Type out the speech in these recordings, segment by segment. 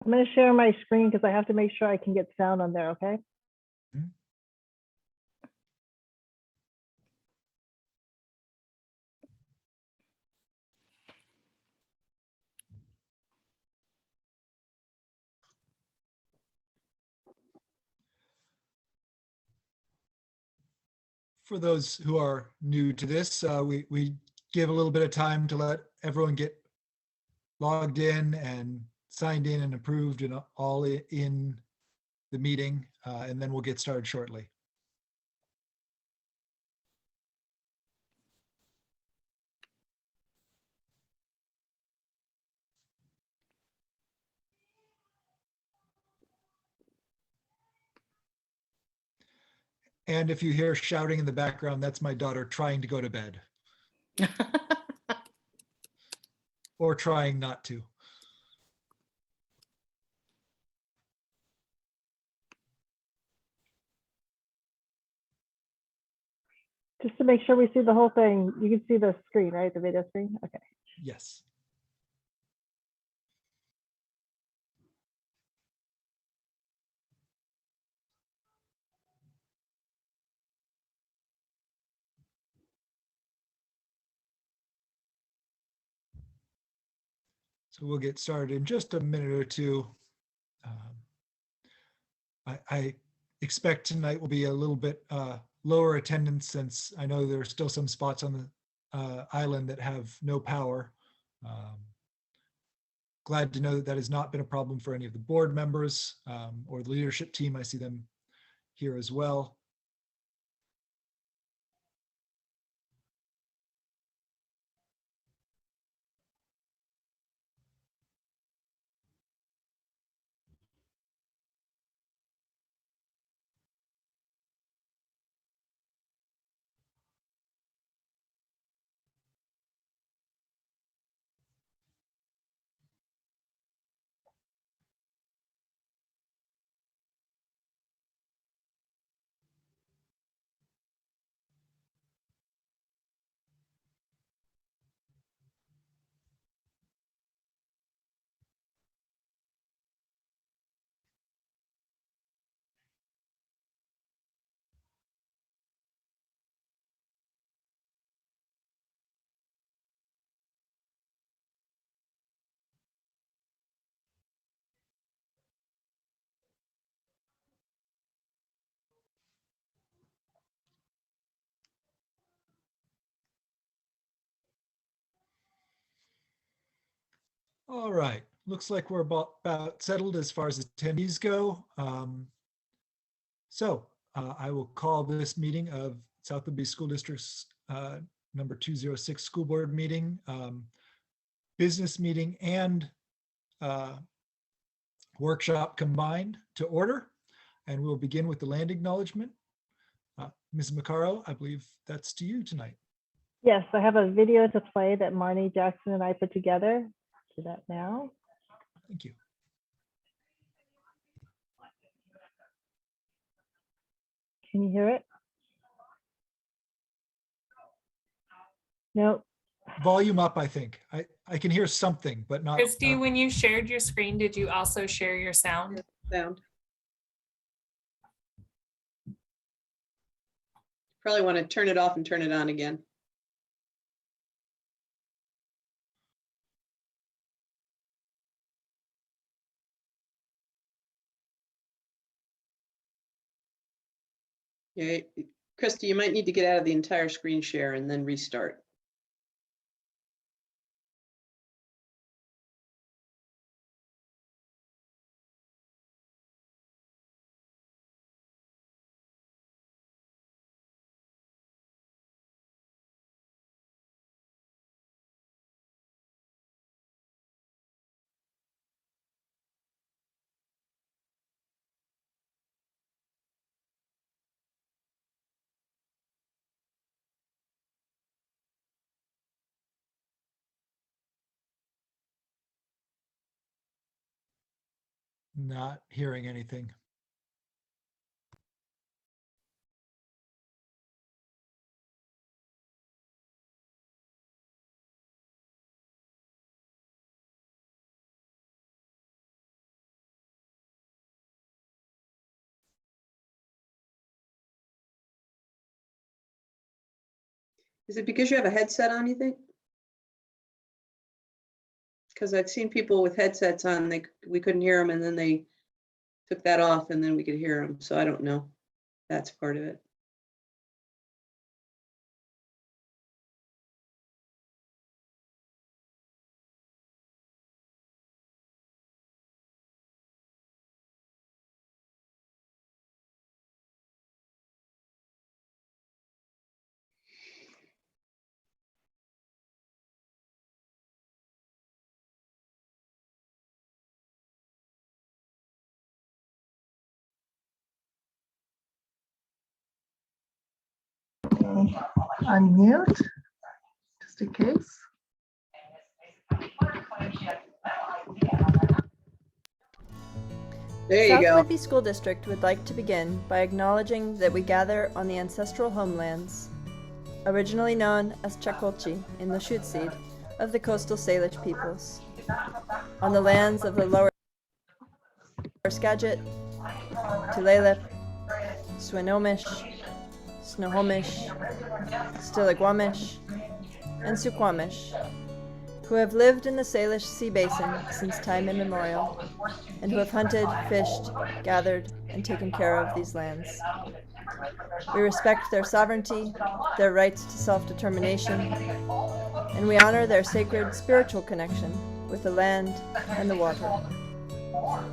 I'm going to share my screen because I have to make sure I can get sound on there, okay? Mhm. For those who are new to this, we give a little bit of time to let everyone get logged in and signed in and approved and all in the meeting, and then we'll get started shortly. And if you hear shouting in the background, that's my daughter trying to go to bed or trying not to. Just to make sure we see the whole thing, you can see the screen, right? The video screen? Okay. Yes. So we'll get started in just a minute or two. I expect tonight will be a little bit lower attendance since I know there are still some spots on the island that have no power. Glad to know that that has not been a problem for any of the board members or the leadership team. I see them here as well. All right, looks like we're about settled as far as attendees go. I will call this meeting of South Liberty School District's number 206 school board meeting, business meeting and workshop combined to order. And we'll begin with the land acknowledgement. Ms. Macaro, I believe that's to you tonight. Yes, I have a video to play that Marnie Jackson and I put together. Do that now. Thank you. Can you hear it? Nope. Volume up, I think. I can hear something, but not. Christy, when you shared your screen, did you also share your sound? Sound. Probably want to turn it off and turn it on again. Yeah, Christy, you might need to get out of the entire screen share and then restart. Not hearing anything. Is it because you have a headset on, you think? Because I've seen people with headsets on, we couldn't hear them, and then they took that off and then we could hear them. So I don't know. That's part of it. Unmute, just in case. There you South go. Whitby School District would like to begin by acknowledging that we gather on the ancestral homelands, originally known as Chakolchi in the Shutzid, of the coastal Salish peoples, on the lands of the lower Skagit, Tulalip, Swinomish, Snohomish, Stillaguamish, and Suquamish, who have lived in the Salish Sea Basin since time immemorial, and who have hunted, fished, gathered, and taken care of these lands. We respect their sovereignty, their rights to self-determination, and we honor their sacred spiritual connection with the land and the water.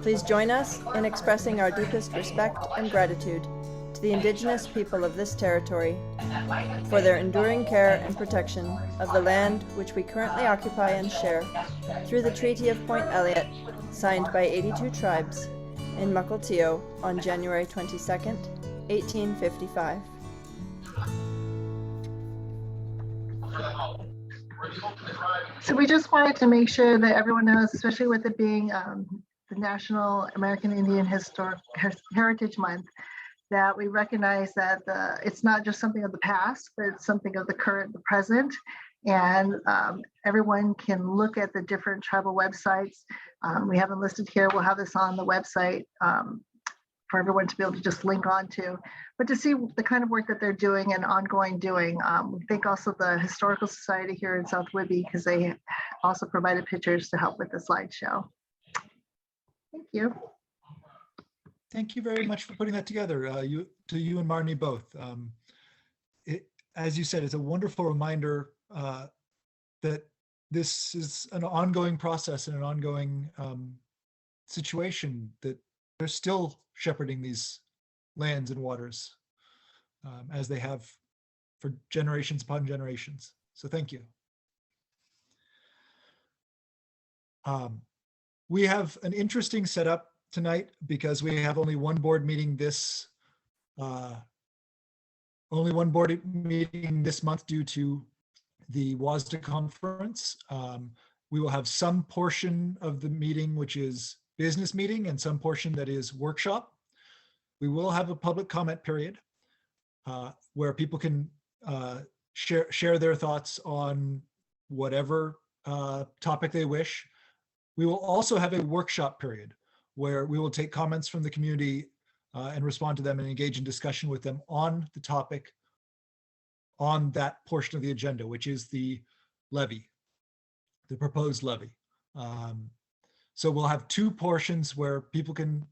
Please join us in expressing our deepest respect and gratitude to the Indigenous people of this territory for their enduring care and protection of the land which we currently occupy and share through the Treaty of Point Elliott, signed by 82 tribes in Mukilteo on January 22nd, 1855. So we just wanted to make sure that everyone knows, especially with it being the National American Indian Heritage Month, that we recognize that it's not just something of the past, but it's something of the current, the present. And everyone can look at the different tribal websites. We have them listed here. We'll have this on the website for everyone to be able to just link onto, but to see the kind of work that they're doing and ongoing doing. We thank also the Historical Society here in South Whitby, because they also provided pictures to help with the slideshow. Thank you. Thank you very much for putting that together, you and Marnie both. As you said, it's a wonderful reminder that this is an ongoing process and an ongoing situation, that they're still shepherding these lands and waters as they have for generations upon generations. So thank you. We have an interesting setup tonight because we have only one board meeting this month due to the WASDA conference. We will have some portion of the meeting which is business meeting and some portion that is workshop. We will have a public comment period where people can share their thoughts on whatever topic they wish. We will also have a workshop period where we will take comments from the community and respond to them and engage in discussion with them on the topic on that portion of the agenda, which is the levy, the proposed levy. So we'll have two portions where people can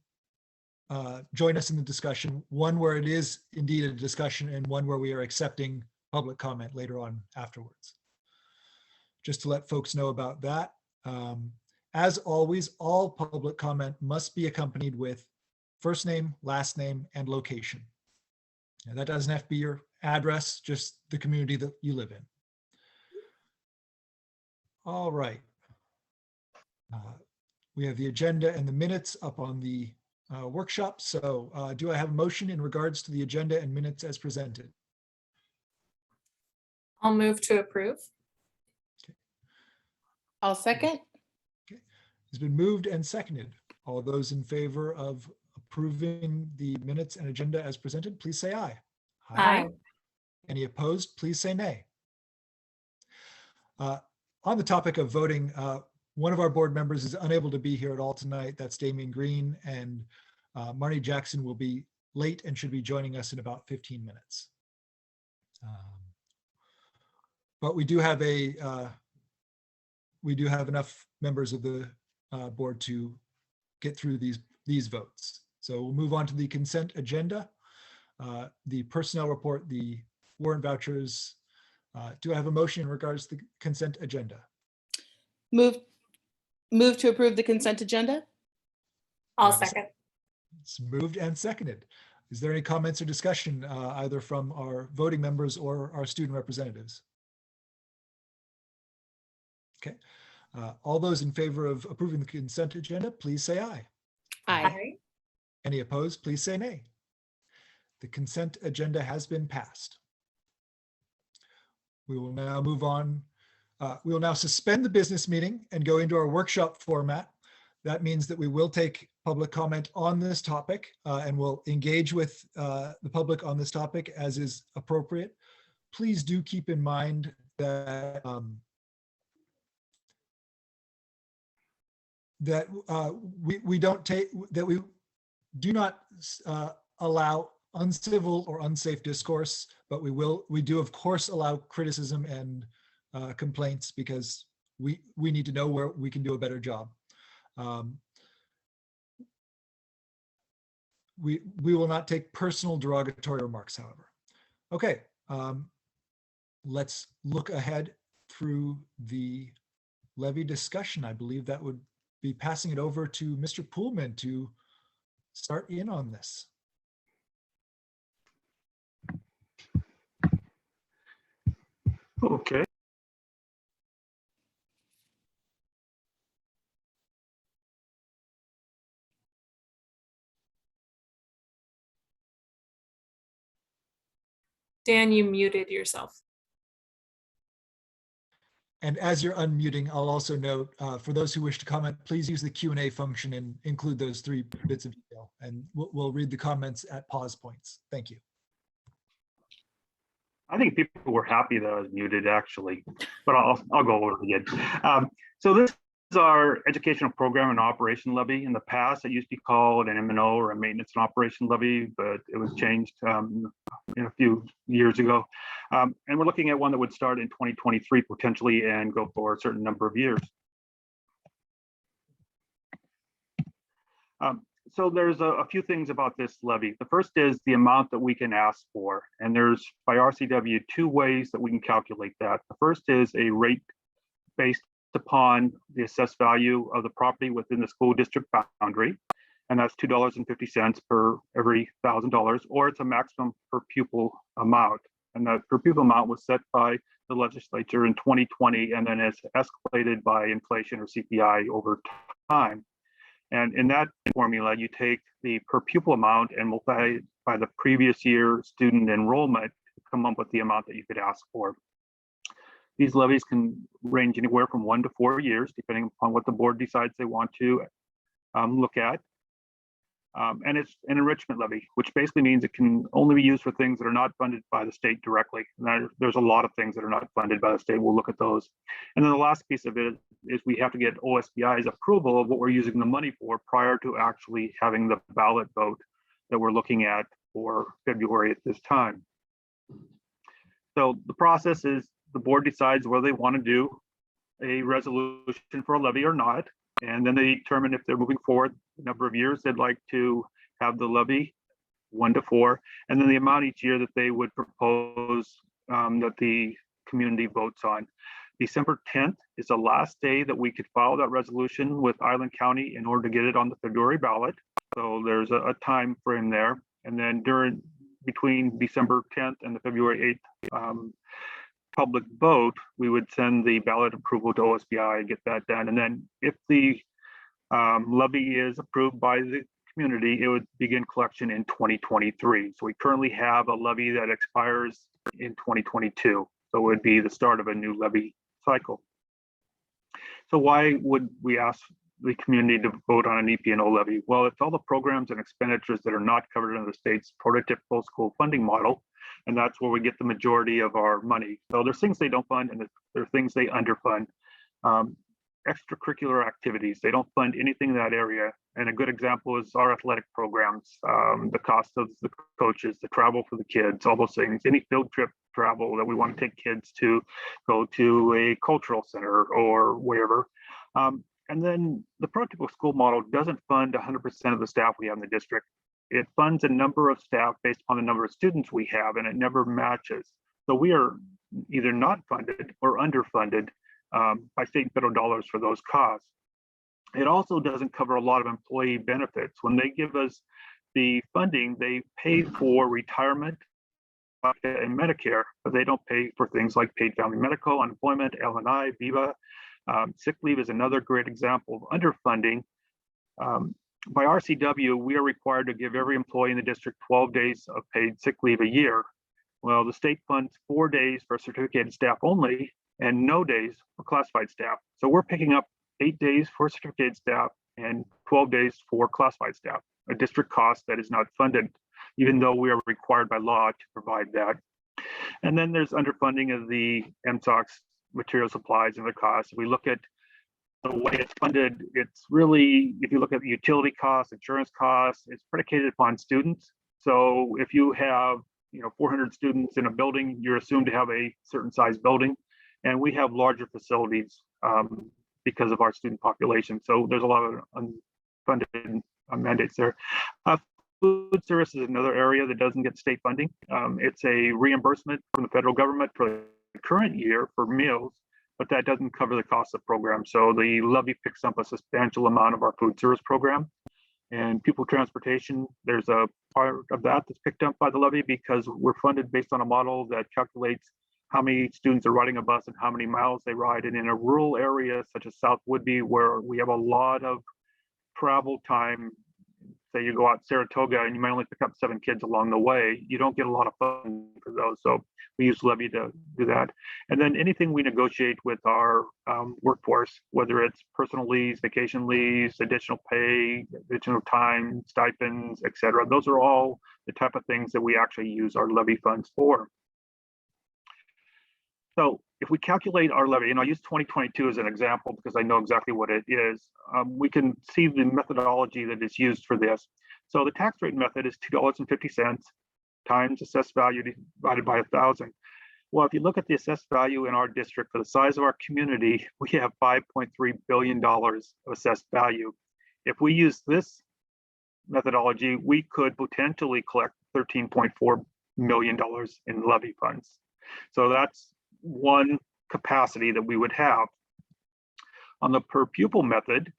join us in the discussion, one where it is indeed a discussion and one where we are accepting public comment later on afterwards. Just to let folks know about that. As always, all public comment must be accompanied with first name, last name, and location. And that doesn't have to be your address, just the community that you live in. All right. We have the agenda and the minutes up on the workshop. So do I have a motion in regards to the agenda and minutes as presented? I'll move to approve. I'll second. It's been moved and seconded. All those in favor of approving the minutes and agenda as presented, please say aye. Aye. Any opposed, please say nay. On the topic of voting, one of our board members is unable to be here at all tonight. That's Damien Green, and Marnie Jackson will be late and should be joining us in about 15 minutes. but we do have enough members of the board to get through these votes. So we'll move on to the consent agenda, the personnel report, the warrant vouchers. Do I have a motion in regards to the consent agenda? Move to approve the consent agenda? I'll Have a second. It's moved and seconded. Is there any comments or discussion either from our voting members or our student representatives? Okay. All those in favor of approving the consent agenda, please say aye. Aye. Any opposed, please say nay. The consent agenda has been passed. We will now move on. We will now suspend the business meeting and go into our workshop format. That means that we will take public comment on this topic and we'll engage with the public on this topic as is appropriate. Please do keep in mind that we do not allow uncivil or unsafe discourse, but we do of course allow criticism and complaints because we need to know where we can do a better job. We will not take personal derogatory remarks, however. Okay, let's look ahead through the levy discussion. I believe that would be passing it over to Mr. Poolman to start in on this. Okay. Dan, you muted yourself. And as you're unmuting, I'll also note, for those who wish to comment, please use the Q&A function and include those 3 bits of detail. And we'll read the comments at pause points. Thank you. I think people were happy that I was muted actually, but I'll go over it again. So this is our educational program and operation levy. In the past, it used to be called an M&O or a maintenance and operation levy, but it was changed a few years ago. And we're looking at one that would start in 2023 potentially and go for a certain number of years. So there's a few things about this levy. The first is the amount that we can ask for. And there's, by RCW, 2 ways that we can calculate that. The first is a rate based upon the assessed value of the property within the school district boundary. And that's $2.50 per every $1,000, or it's a maximum per pupil amount. And that per pupil amount was set by the legislature in 2020, and then it's escalated by inflation or CPI over time. And in that formula, you take the per pupil amount and multiply by the previous year student enrollment to come up with the amount that you could ask for. These levies can range anywhere from 1 to 4 years, depending upon what the board decides they want to look at. And it's an enrichment levy, which basically means it can only be used for things that are not funded by the state directly. And there's a lot of things that are not funded by the state. We'll look at those. And then the last piece of it is we have to get OSBI's approval of what we're using the money for prior to actually having the ballot vote that we're looking at for February at this time. So the process is the board decides whether they want to do a resolution for a levy or not. And then they determine if they're moving forward the number of years they'd like to have the levy, 1 to 4, and then the amount each year that they would propose that the community votes on. December 10th is the last day that we could file that resolution with Island County in order to get it on the February ballot. So there's a time frame there. And then between December 10th and the February 8th public vote, we would send the ballot approval to OSBI and get that done. And then if the levy is approved by the community, it would begin collection in 2023. So we currently have a levy that expires in 2022. So it would be the start of a new levy cycle. So why would we ask the community to vote on an EP&O levy? Well, it's all the programs and expenditures that are not covered under the state's prototypical school funding model. And that's where we get the majority of our money. So there's things they don't fund and there are things they underfund. Extracurricular activities, they don't fund anything in that area. And a good example is our athletic programs, the cost of the coaches, the travel for the kids, all those things. Any field trip travel, that we want to take kids to go to a cultural center or wherever. And then the prototypical school model doesn't fund 100% of the staff we have in the district. It funds a number of staff based on the number of students we have, and it never matches. So we are either not funded or underfunded by state and federal dollars for those costs. It also doesn't cover a lot of employee benefits. When they give us the funding, they pay for retirement and Medicare, but they don't pay for things like paid family medical, unemployment, L&I, VIVA. Sick leave is another great example of underfunding. By RCW, we are required to give every employee in the district 12 days of paid sick leave a year. Well, the state funds 4 days for certificated staff only and no days for classified staff. So we're picking up 8 days for certificated staff and 12 days for classified staff, a district cost that is not funded, even though we are required by law to provide that. And then there's underfunding of the MSOX material supplies and the costs. If we look at the way it's funded, it's really, if you look at the utility costs, insurance costs, it's predicated upon students. So if you have 400 students in a building, you're assumed to have a certain size building, and we have larger facilities because of our student population. So there's a lot of unfunded mandates there. Food service is another area that doesn't get state funding. It's a reimbursement from the federal government for the current year for meals, but that doesn't cover the cost of the program. So the levy picks up a substantial amount of our food service program. And pupil transportation, there's a part of that that's picked up by the levy because we're funded based on a model that calculates how many students are riding a bus and how many miles they ride. And in a rural area such as South Woodby, where we have a lot of travel time, say you go out Saratoga and you might only pick up 7 kids along the way, you don't get a lot of funding for those. So we use levy to do that. And then anything we negotiate with our workforce, whether it's personal leaves, vacation leaves, additional pay, additional time, stipends, et cetera, those are all the type of things that we actually use our levy funds for. So if we calculate our levy, and I'll use 2022 as an example because I know exactly what it is, we can see the methodology that is used for this. So the tax rate method is $2.50 times assessed value divided by 1,000. Well, if you look at the assessed value in our district for the size of our community, we have $5.3 billion of assessed value. If we use this methodology, we could potentially collect $13.4 million in levy funds. So that's one capacity that we would have. On the per pupil method,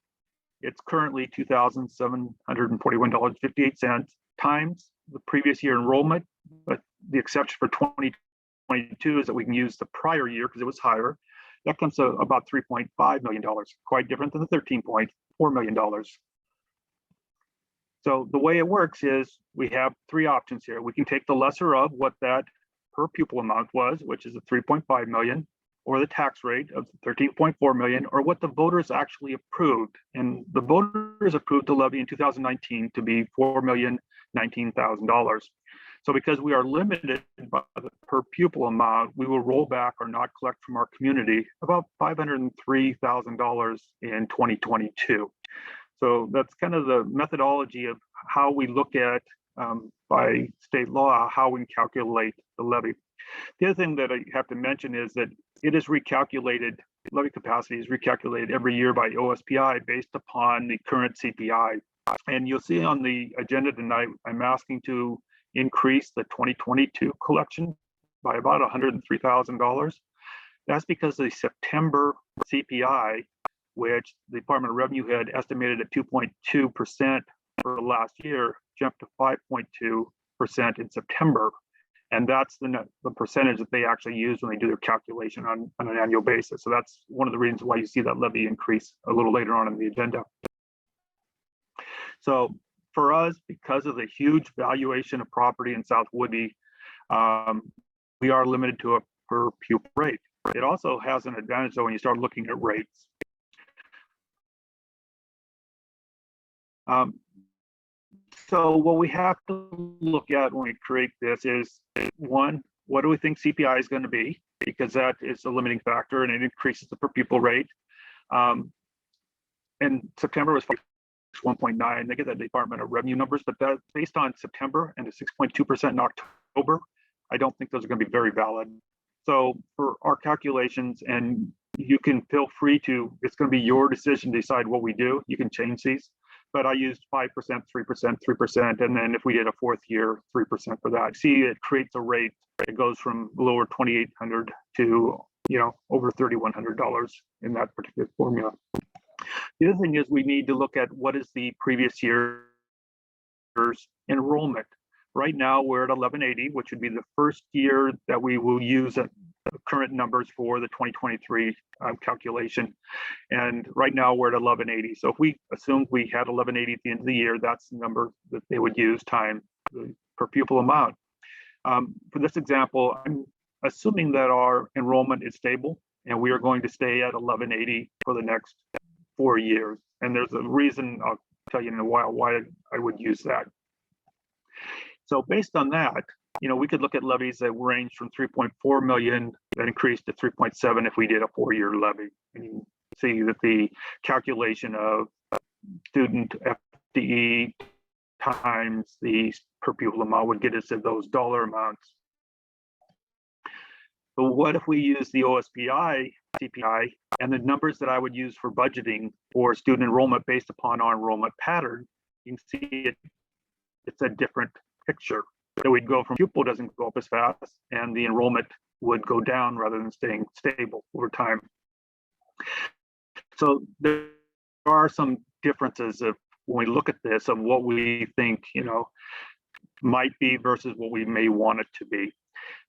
it's currently $2,741.58 times the previous year enrollment, but the exception for 2022 is that we can use the prior year because it was higher. That comes to about $3.5 million, quite different than the $13.4 million. So the way it works is we have 3 options here. We can take the lesser of what that per pupil amount was, which is the 3.5 million, or the tax rate of 13.4 million, or what the voters actually approved. And the voters approved the levy in 2019 to be $4,019,000. So because we are limited by the per pupil amount, we will roll back or not collect from our community about $503,000 in 2022. So that's kind of the methodology of how we look at by state law, how we calculate the levy. The other thing that I have to mention is that it is recalculated, levy capacity is recalculated every year by OSPI based upon the current CPI. And you'll see on the agenda tonight, I'm asking to increase the 2022 collection by about $103,000. That's because the September CPI, which the Department of Revenue had estimated at 2.2% for last year, jumped to 5.2% in September. And that's the percentage that they actually use when they do their calculation on an annual basis. So that's one of the reasons why you see that levy increase a little later on in the agenda. So for us, because of the huge valuation of property in South Woodby, we are limited to a per pupil rate. It also has an advantage though when you start looking at rates. So what we have to look at when we create this is, one, what do we think CPI is going to be? Because that is a limiting factor and it increases the per pupil rate. And September was 1.9. They get the Department of Revenue numbers, but that's based on September and the 6.2% in October. I don't think those are going to be very valid. So for our calculations, and you can feel free to, it's going to be your decision to decide what we do. You can change these, but I used 5%, 3%, 3%, and then if we did a fourth year, 3% for that. See, it creates a rate that goes from lower $2,800 to, you know, over $3,100 in that particular formula. The other thing is we need to look at what is the previous year's enrollment. Right now, we're at 1180, which would be the first year that we will use current numbers for the 2023 calculation. And right now we're at 1180. So if we assumed we had 1180 at the end of the year, that's the number that they would use times the per pupil amount. For this example, I'm assuming that our enrollment is stable and we are going to stay at 1180 for the next 4 years. And there's a reason I'll tell you in a while why I would use that. So based on that, you know, we could look at levies that range from 3.4 million that increased to 3.7 if we did a 4-year levy. And you see that the calculation of student FTE times the per pupil amount would get us to those dollar amounts. But what if we use the OSPI CPI and the numbers that I would use for budgeting for student enrollment based upon our enrollment pattern? You can see it's a different picture. So we'd go from pupil doesn't go up as fast, and the enrollment would go down rather than staying stable over time. So there are some differences of when we look at this of what we think, you know, might be versus what we may want it to be.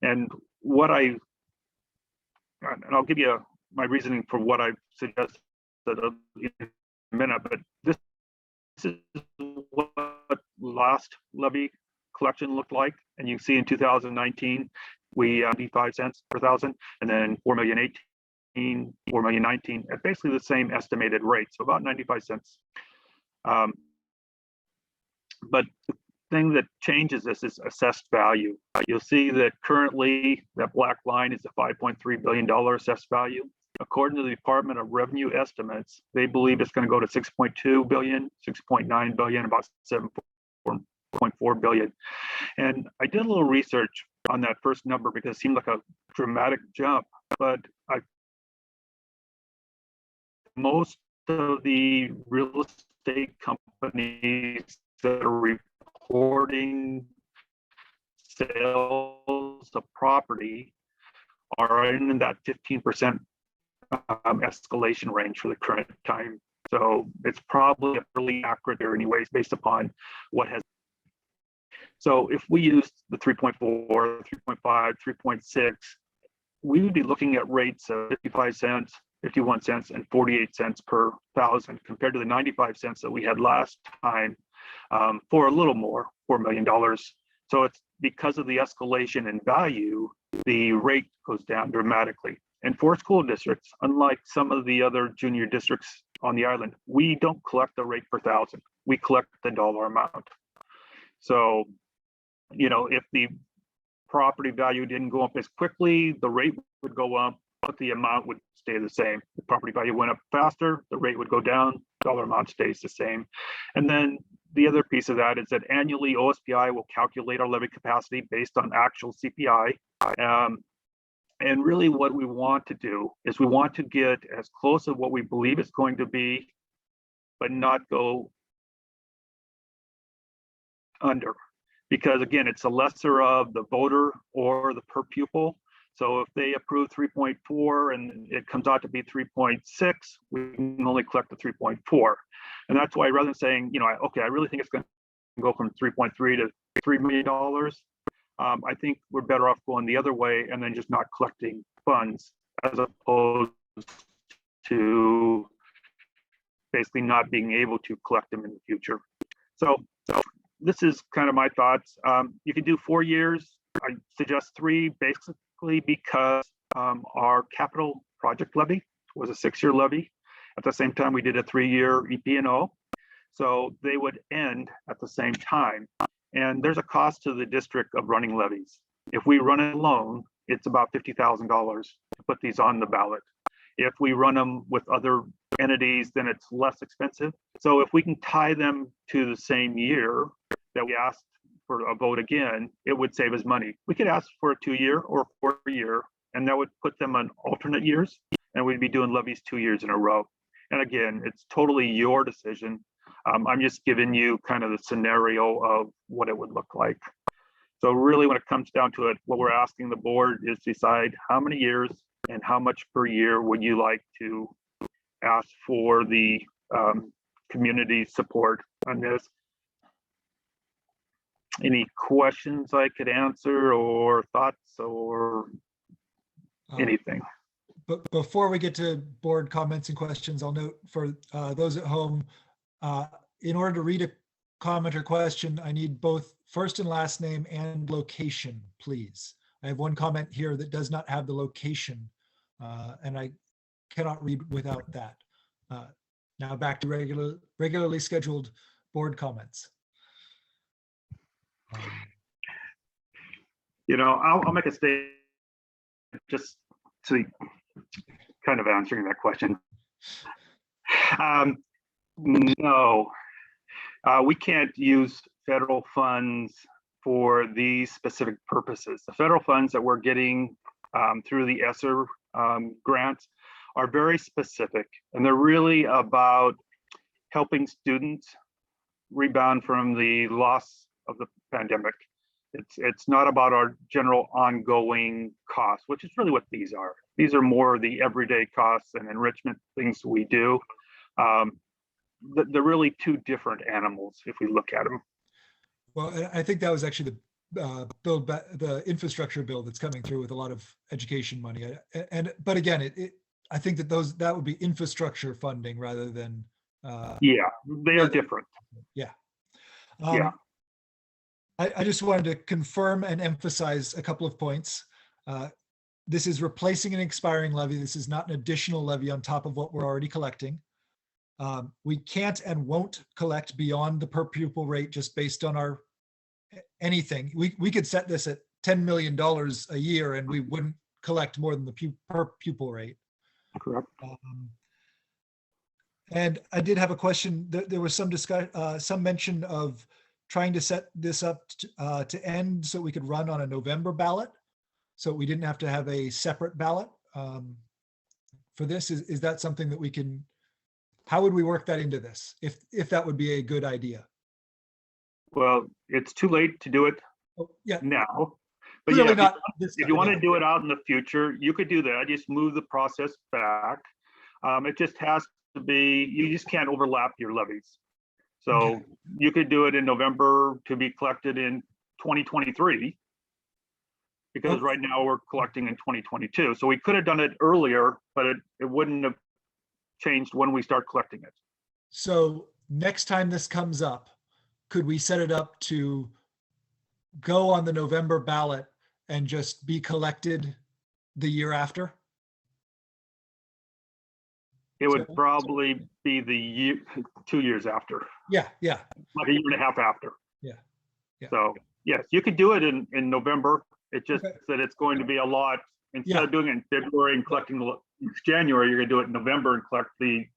And and I'll give you my reasoning for what I suggested in a minute, but this is what last levy collection looked like. And you can see in 2019, we 95 cents per thousand, and then 4,018, 4,019 at basically the same estimated rate, so about 95 cents. But the thing that changes this is assessed value. You'll see that currently that black line is a $5.3 billion assessed value. According to the Department of Revenue estimates, they believe it's going to go to 6.2 billion, 6.9 billion, about 7.4 billion. And I did a little research on that first number because it seemed like a dramatic jump, but most of the real estate companies that are reporting sales of property are in that 15% escalation range for the current time. So it's probably really accurate there anyways, based upon what has. So if we use the 3.4, 3.5, 3.6, we would be looking at rates of 55 cents, 51 cents, and 48 cents per thousand compared to the 95 cents that we had last time for a little more, $4 million. So it's because of the escalation in value, the rate goes down dramatically. And for school districts, unlike some of the other junior districts on the island, we don't collect the rate per thousand. We collect the dollar amount. So, you know, if the property value didn't go up as quickly, the rate would go up, but the amount would stay the same. The property value went up faster, the rate would go down, dollar amount stays the same. And then the other piece of that is that annually OSPI will calculate our levy capacity based on actual CPI. And really what we want to do is we want to get as close to what we believe it's going to be, but not go under. Because again, it's a lesser of the voter or the per pupil. So if they approve 3.4 and it comes out to be 3.6, we can only collect the 3.4. And that's why rather than saying, you know, okay, I really think it's going to go from 3.3 to $3 million, I think we're better off going the other way and then just not collecting funds as opposed to basically not being able to collect them in the future. So this is kind of my thoughts. You can do 4 years. I suggest 3 basically because our capital project levy was a 6-year levy. At the same time, we did a 3-year EP&O. So they would end at the same time. And there's a cost to the district of running levies. If we run it alone, it's about $50,000 to put these on the ballot. If we run them with other entities, then it's less expensive. So if we can tie them to the same year that we asked for a vote again, it would save us money. We could ask for a 2-year or a 4-year, and that would put them on alternate years, and we'd be doing levies 2 years in a row. And again, it's totally your decision. I'm just giving you kind of the scenario of what it would look like. So really, when it comes down to it, what we're asking the board is decide how many years and how much per year would you like to ask for the community support on this. Any questions I could answer or thoughts or anything? But before we get to board comments and questions, I'll note for those at home, in order to read a comment or question, I need both first and last name and location, please. I have one comment here that does not have the location, and I cannot read without that. Now back to regularly scheduled board comments. You know, I'll make a statement just to kind of answering that question. No, we can't use federal funds for these specific purposes. The federal funds that we're getting through the ESSER grants are very specific, and they're really about helping students rebound from the loss of the pandemic. It's not about our general ongoing costs, which is really what these are. These are more the everyday costs and enrichment things we do. They're really two different animals if we look at them. Well, I think that was actually the infrastructure bill that's coming through with a lot of education money. But again, I think that would be infrastructure funding rather than. Yeah, they are different. Yeah. Yeah. I just wanted to confirm and emphasize a couple of points. This is replacing an expiring levy. This is not an additional levy on top of what we're already collecting. We can't and won't collect beyond the per pupil rate just based on our anything. We could set this at $10 million a year and we wouldn't collect more than the per pupil rate. Correct. And I did have a question. There was some discussion, some mention of trying to set this up to end so we could run on a November ballot, so we didn't have to have a separate ballot for this. Is that something that we can? How would we work that into this? If that would be a good idea? Well, it's too late to do it now. But Clearly yeah, if you want to do it out in the future, you could do that. Just move the process back. It just has to be, you just can't overlap your levies. So Okay. You could do it in November to be collected in 2023, because right now we're collecting in 2022. So we could have done it earlier, but it wouldn't have changed when we start collecting it. So next time this comes up, could we set it up to go on the November ballot and just be collected the year after? It would So- probably be the year, 2 years after, Yeah. like a year and a half after. Yeah. So yes, you could do it in November. It just Okay. that it's going to be a lot. Instead Yeah. of doing it in February and collecting January, you're gonna do it in November and collect the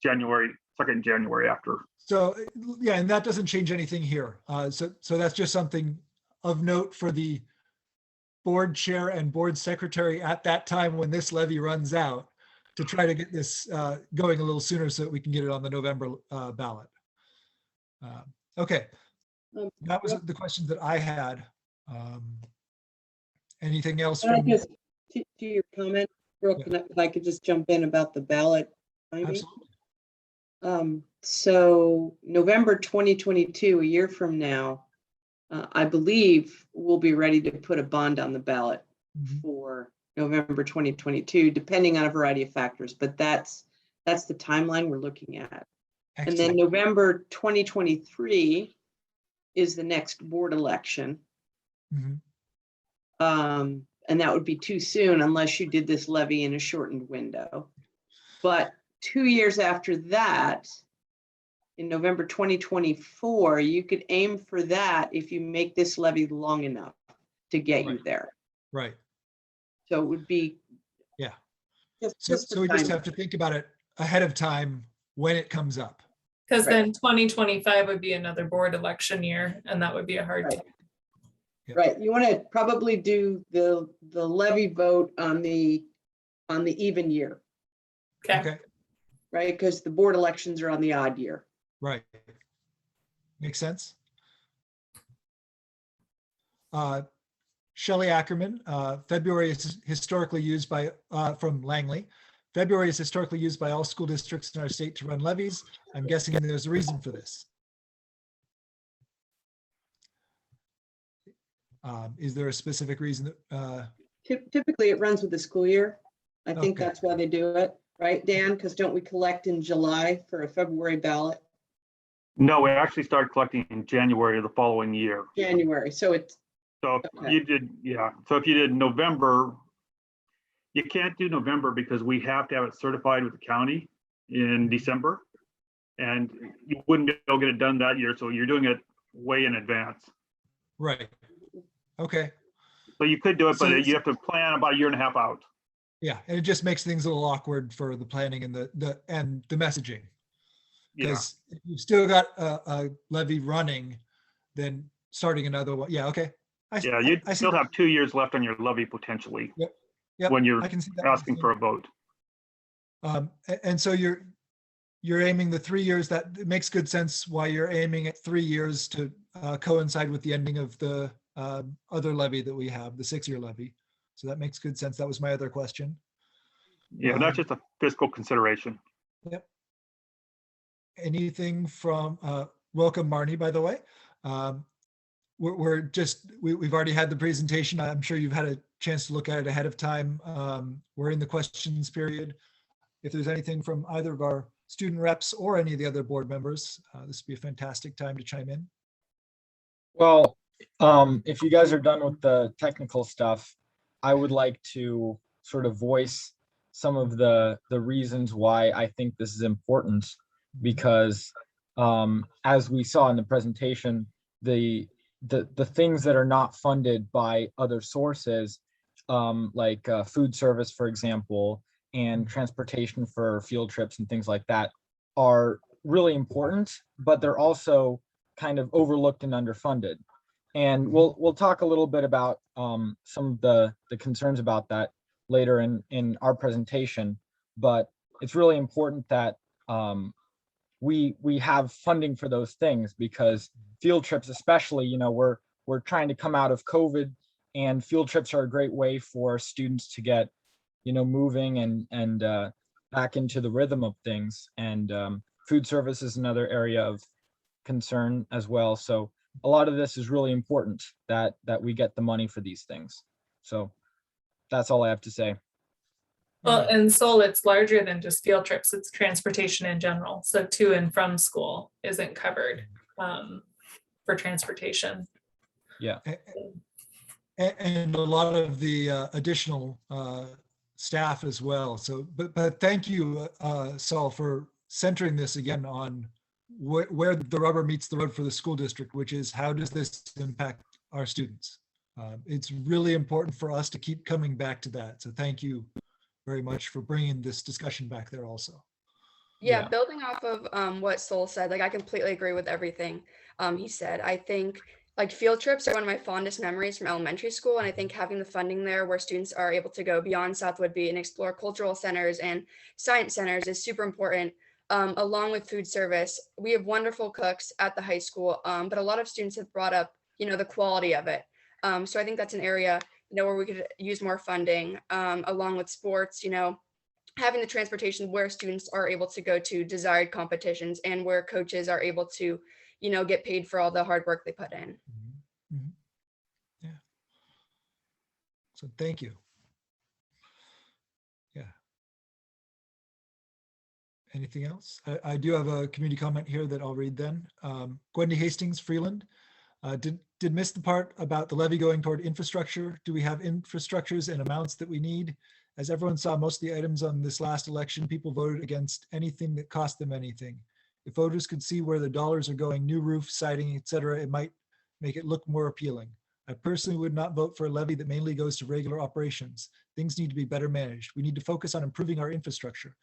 second January after. So yeah, and that doesn't change anything here. So that's just something of note for the board chair and board secretary at that time when this levy runs out, to try to get this going a little sooner so that we can get it on the November ballot. Okay, that was the questions that I had. Anything else? Can I From, just, to your comment, Brooke, Yeah. if I could just jump in about the ballot timing. absolutely. So November 2022, a year from now, I believe we'll be ready to put a bond on the ballot Mhm. for November 2022, depending on a variety of factors, but that's the timeline we're looking at. And then Excellent. November 2023 is the next board election. Mhm. And that would be too soon unless you did this levy in a shortened window. But 2 years after that, in November 2024, you could aim for that if you make this levy long enough to get you Right. there. Right. So it would be. Yeah. Just So we just have to think about it ahead of time when it comes up. Because Right. then 2025 would be another board election year, and that would be a hard Right. time. Right, you want to probably do the levy vote on the even year, Okay. Okay, right? Because the board elections are on the odd year. right. Makes sense. Shelley Ackerman, February is historically used by, from Langley. February is historically used by all school districts in our state to run levies. I'm guessing there's a reason for this. Is there a specific reason that, Typically, it runs with the school year. I think Okay. that's why they do it, right, Dan? Because don't we collect in July for a February ballot? No, we actually started collecting in January of the following year. January, so it's, So if Okay. you did, yeah, so if you did November, you can't do November because we have to have it certified with the county in December. And you wouldn't be able to get it done that year, so you're doing it way in advance. right? Okay, So you could do it, So- but you have to plan about a year and a half out. yeah, and it just makes things a little awkward for the planning and the messaging. Yeah, Because if you've still got a levy running, then starting another one, yeah, okay. yeah, you'd I see still that. have 2 years left on your levy potentially Yep, when you're I can see that. asking for a vote. And so you're aiming the 3 years, that it makes good sense why you're aiming at 3 years to coincide with the ending of the other levy that we have, the 6-year levy. So that makes good sense. That was my other question. Yeah, that's just a fiscal consideration. Yep. Anything from, welcome Marnie, by the way. We've already had the presentation. I'm sure you've had a chance to look at it ahead of time. We're in the questions period. If there's anything from either of our student reps or any of the other board members, this would be a fantastic time to chime in. Well, if you guys are done with the technical stuff, I would like to sort of voice some of the reasons why I think this is important, because as we saw in the presentation, the things that are not funded by other sources, like food service, for example, and transportation for field trips and things like that, are really important, but they're also kind of overlooked and underfunded. And we'll talk a little bit about some of the concerns about that later in our presentation. But it's really important that we have funding for those things, because field trips, especially, you know, we're trying to come out of COVID, and field trips are a great way for students to get, you know, moving and back into the rhythm of things. And food service is another area of concern as well. So a lot of this is really important that we get the money for these things. So that's all I have to say. Well, and Seoul, it's larger than just field trips. It's transportation in general. So to and from school isn't covered for transportation. Yeah. And a lot of the additional staff as well. So, but thank you, Saul, for centering this again on where the rubber meets the road for the school district, which is how does this impact our students? It's really important for us to keep coming back to that. So thank you very much for bringing this discussion back there also. Yeah, Yeah. building off of what Sol said, like I completely agree with everything he said. I think like field trips are one of my fondest memories from elementary school, and I think having the funding there where students are able to go beyond South Woodby and explore cultural centers and science centers is super important. Along with food service, we have wonderful cooks at the high school, but a lot of students have brought up, you know, the quality of it. So I think that's an area, you know, where we could use more funding, along with sports, you know, having the transportation where students are able to go to desired competitions and where coaches are able to, you know, get paid for all the hard work they put in. Yeah. So thank you. Yeah. Anything else? I do have a community comment here that I'll read then. Gwendy Hastings, Freeland. Did miss the part about the levy going toward infrastructure. Do we have infrastructures and amounts that we need? As everyone saw, most of the items on this last election, people voted against anything that cost them anything. If voters could see where the dollars are going, new roof, siding, etc., it might make it look more appealing. I personally would not vote for a levy that mainly goes to regular operations. Things need to be better managed. We need to focus on improving our infrastructure.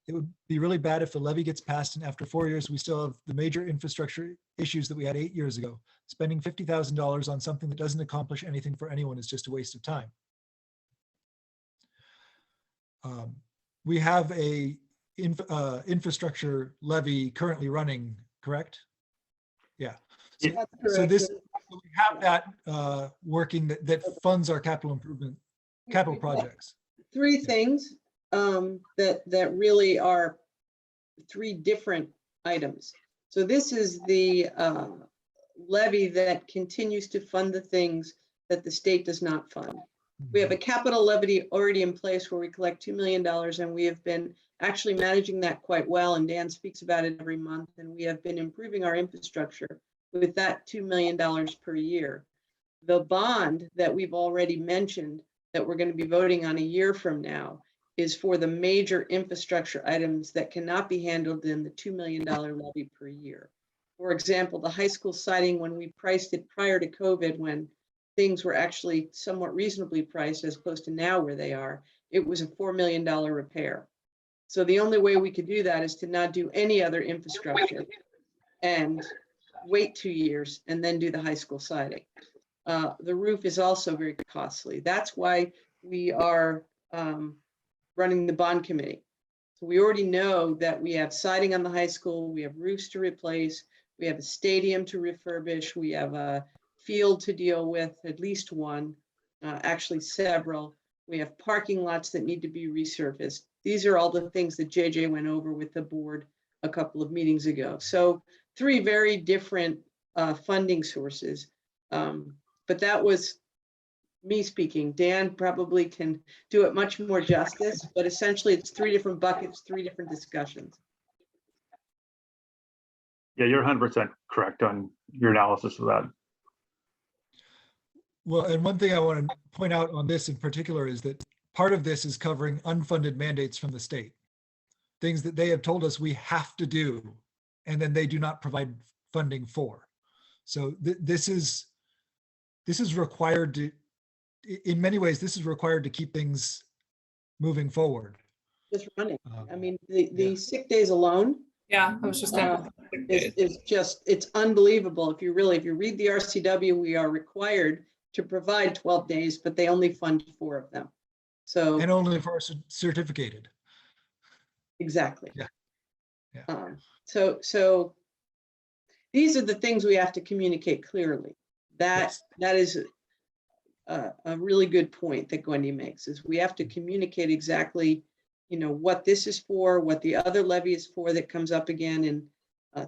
it would be really bad if the levy gets passed and after 4 years, we still have the major infrastructure issues that we had 8 years ago. Spending $50,000 on something that doesn't accomplish anything for anyone is just a waste of time. We have a infrastructure levy currently running, correct? Yeah. So, That's so correct. this, we have that working that funds our capital projects. Three things that really are three different items. So this is the levy that continues to fund the things that the state does not fund. We have a capital levy already in place where we collect $2 million, and we have been actually managing that quite well. And Dan speaks about it every month. And we have been improving our infrastructure with that $2 million per year. The bond that we've already mentioned that we're going to be voting on a year from now is for the major infrastructure items that cannot be handled in the $2 million levy per year. For example, the high school siding, when we priced it prior to COVID, when things were actually somewhat reasonably priced as opposed to now where they are, it was a $4 million repair. So the only way we could do that is to not do any other infrastructure and wait 2 years and then do the high school siding. The roof is also very costly. That's why we are running the bond committee. So we already know that we have siding on the high school, we have roofs to replace, we have a stadium to refurbish, we have a field to deal with, at least one, actually several. We have parking lots that need to be resurfaced. These are all the things that JJ went over with the board a couple of meetings ago. So three very different funding sources. But that was me speaking. Dan probably can do it much more justice, but essentially it's three different buckets, three different discussions. Yeah, you're 100% correct on your analysis of that. Well, and one thing I want to point out on this in particular is that part of this is covering unfunded mandates from the state, things that they have told us we have to do, and then they do not provide funding for. So this is required to, in many ways, this is required to keep things moving forward. Just running. I mean, the sick days alone Yeah, I was just gonna. is just, it's unbelievable. If you read the RCW, we are required to provide 12 days, but they only fund 4 of them. So. And only for certificated. Exactly. Yeah. Yeah. So these are the things we have to communicate clearly. That is a really good point that Gwendy makes, is we have to communicate exactly, what this is for, what the other levy is for that comes up again in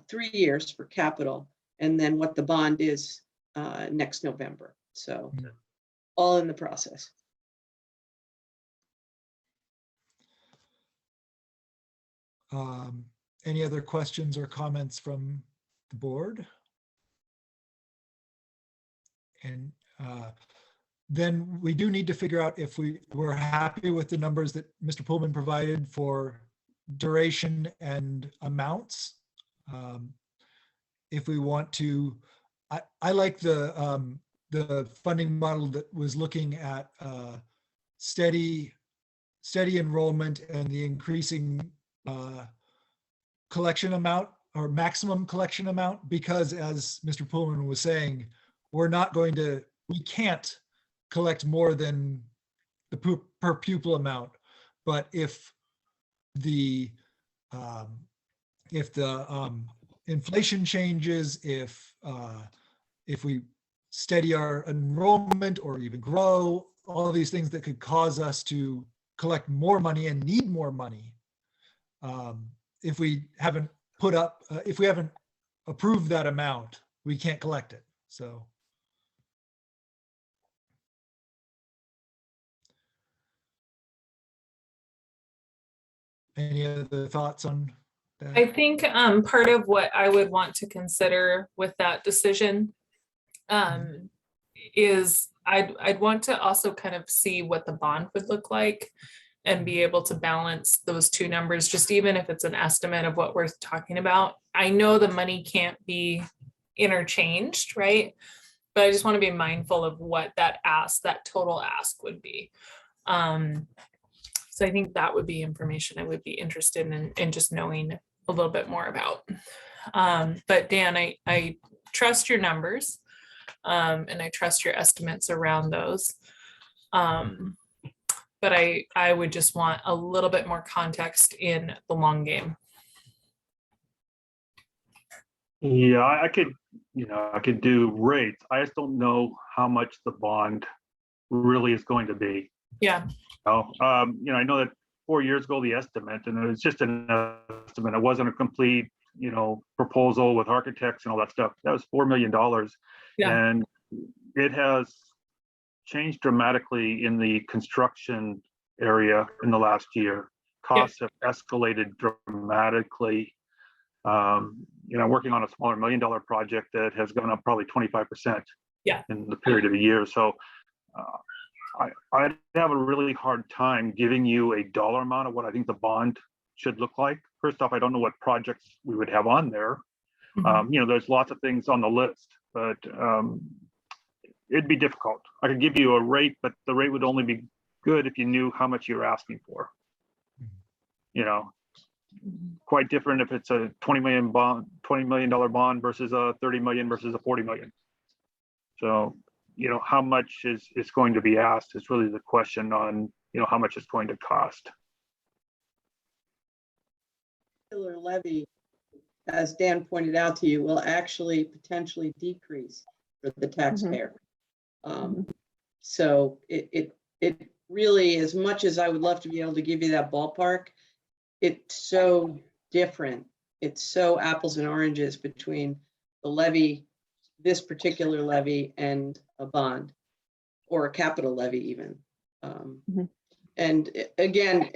3 years for capital, and then what the bond is next November. So all in the process. Any other questions or comments from the board? And then we do need to figure out if we're happy with the numbers that Mr. Pullman provided for duration and amounts. If we want to, I like the funding model that was looking at steady enrollment and the increasing collection amount or maximum collection amount, because as Mr. Pullman was saying, we can't collect more than the per pupil amount. But if the inflation changes, if we steady our enrollment or even grow, all of these things that could cause us to collect more money and need more money, if we haven't approved that amount, we can't collect it. So. Any other thoughts on that? I think part of what I would want to consider with that decision is I'd want to also kind of see what the bond would look like and be able to balance those two numbers, just even if it's an estimate of what we're talking about. I know the money can't be interchanged, right? But I just want to be mindful of what that total ask would be. So I think that would be information I would be interested in just knowing a little bit more about. But Dan, I trust your numbers, and I trust your estimates around those. But I would just want a little bit more context in the long game. Yeah, I could, I could do rates. I just don't know how much the bond really is going to be. Yeah. I know that 4 years ago, the estimate, and it was just an estimate. It wasn't a complete, proposal with architects and all that stuff. That was $4 million. Yeah. And it has changed dramatically in the construction area in the last year. Costs have escalated dramatically. Working on a smaller $1 million project that has gone up probably 25% in the period of a year. So I'd have a really hard time giving you a dollar amount of what I think the bond should look like. First off, I don't know what projects we would have on there. There's lots of things on the list, but it'd be difficult. I could give you a rate, but the rate would only be good if you knew how much you're asking for. Quite different if it's a $20 million bond versus a 30 million versus a 40 million. So, how much is going to be asked is really the question on, how much it's going to cost. Levy, as Dan pointed out to you, will actually potentially decrease for the taxpayer. So it really, as much as I would love to be able to give you that ballpark, it's so different. It's so apples and oranges between the levy, this particular levy, and a bond or a capital levy even. And again,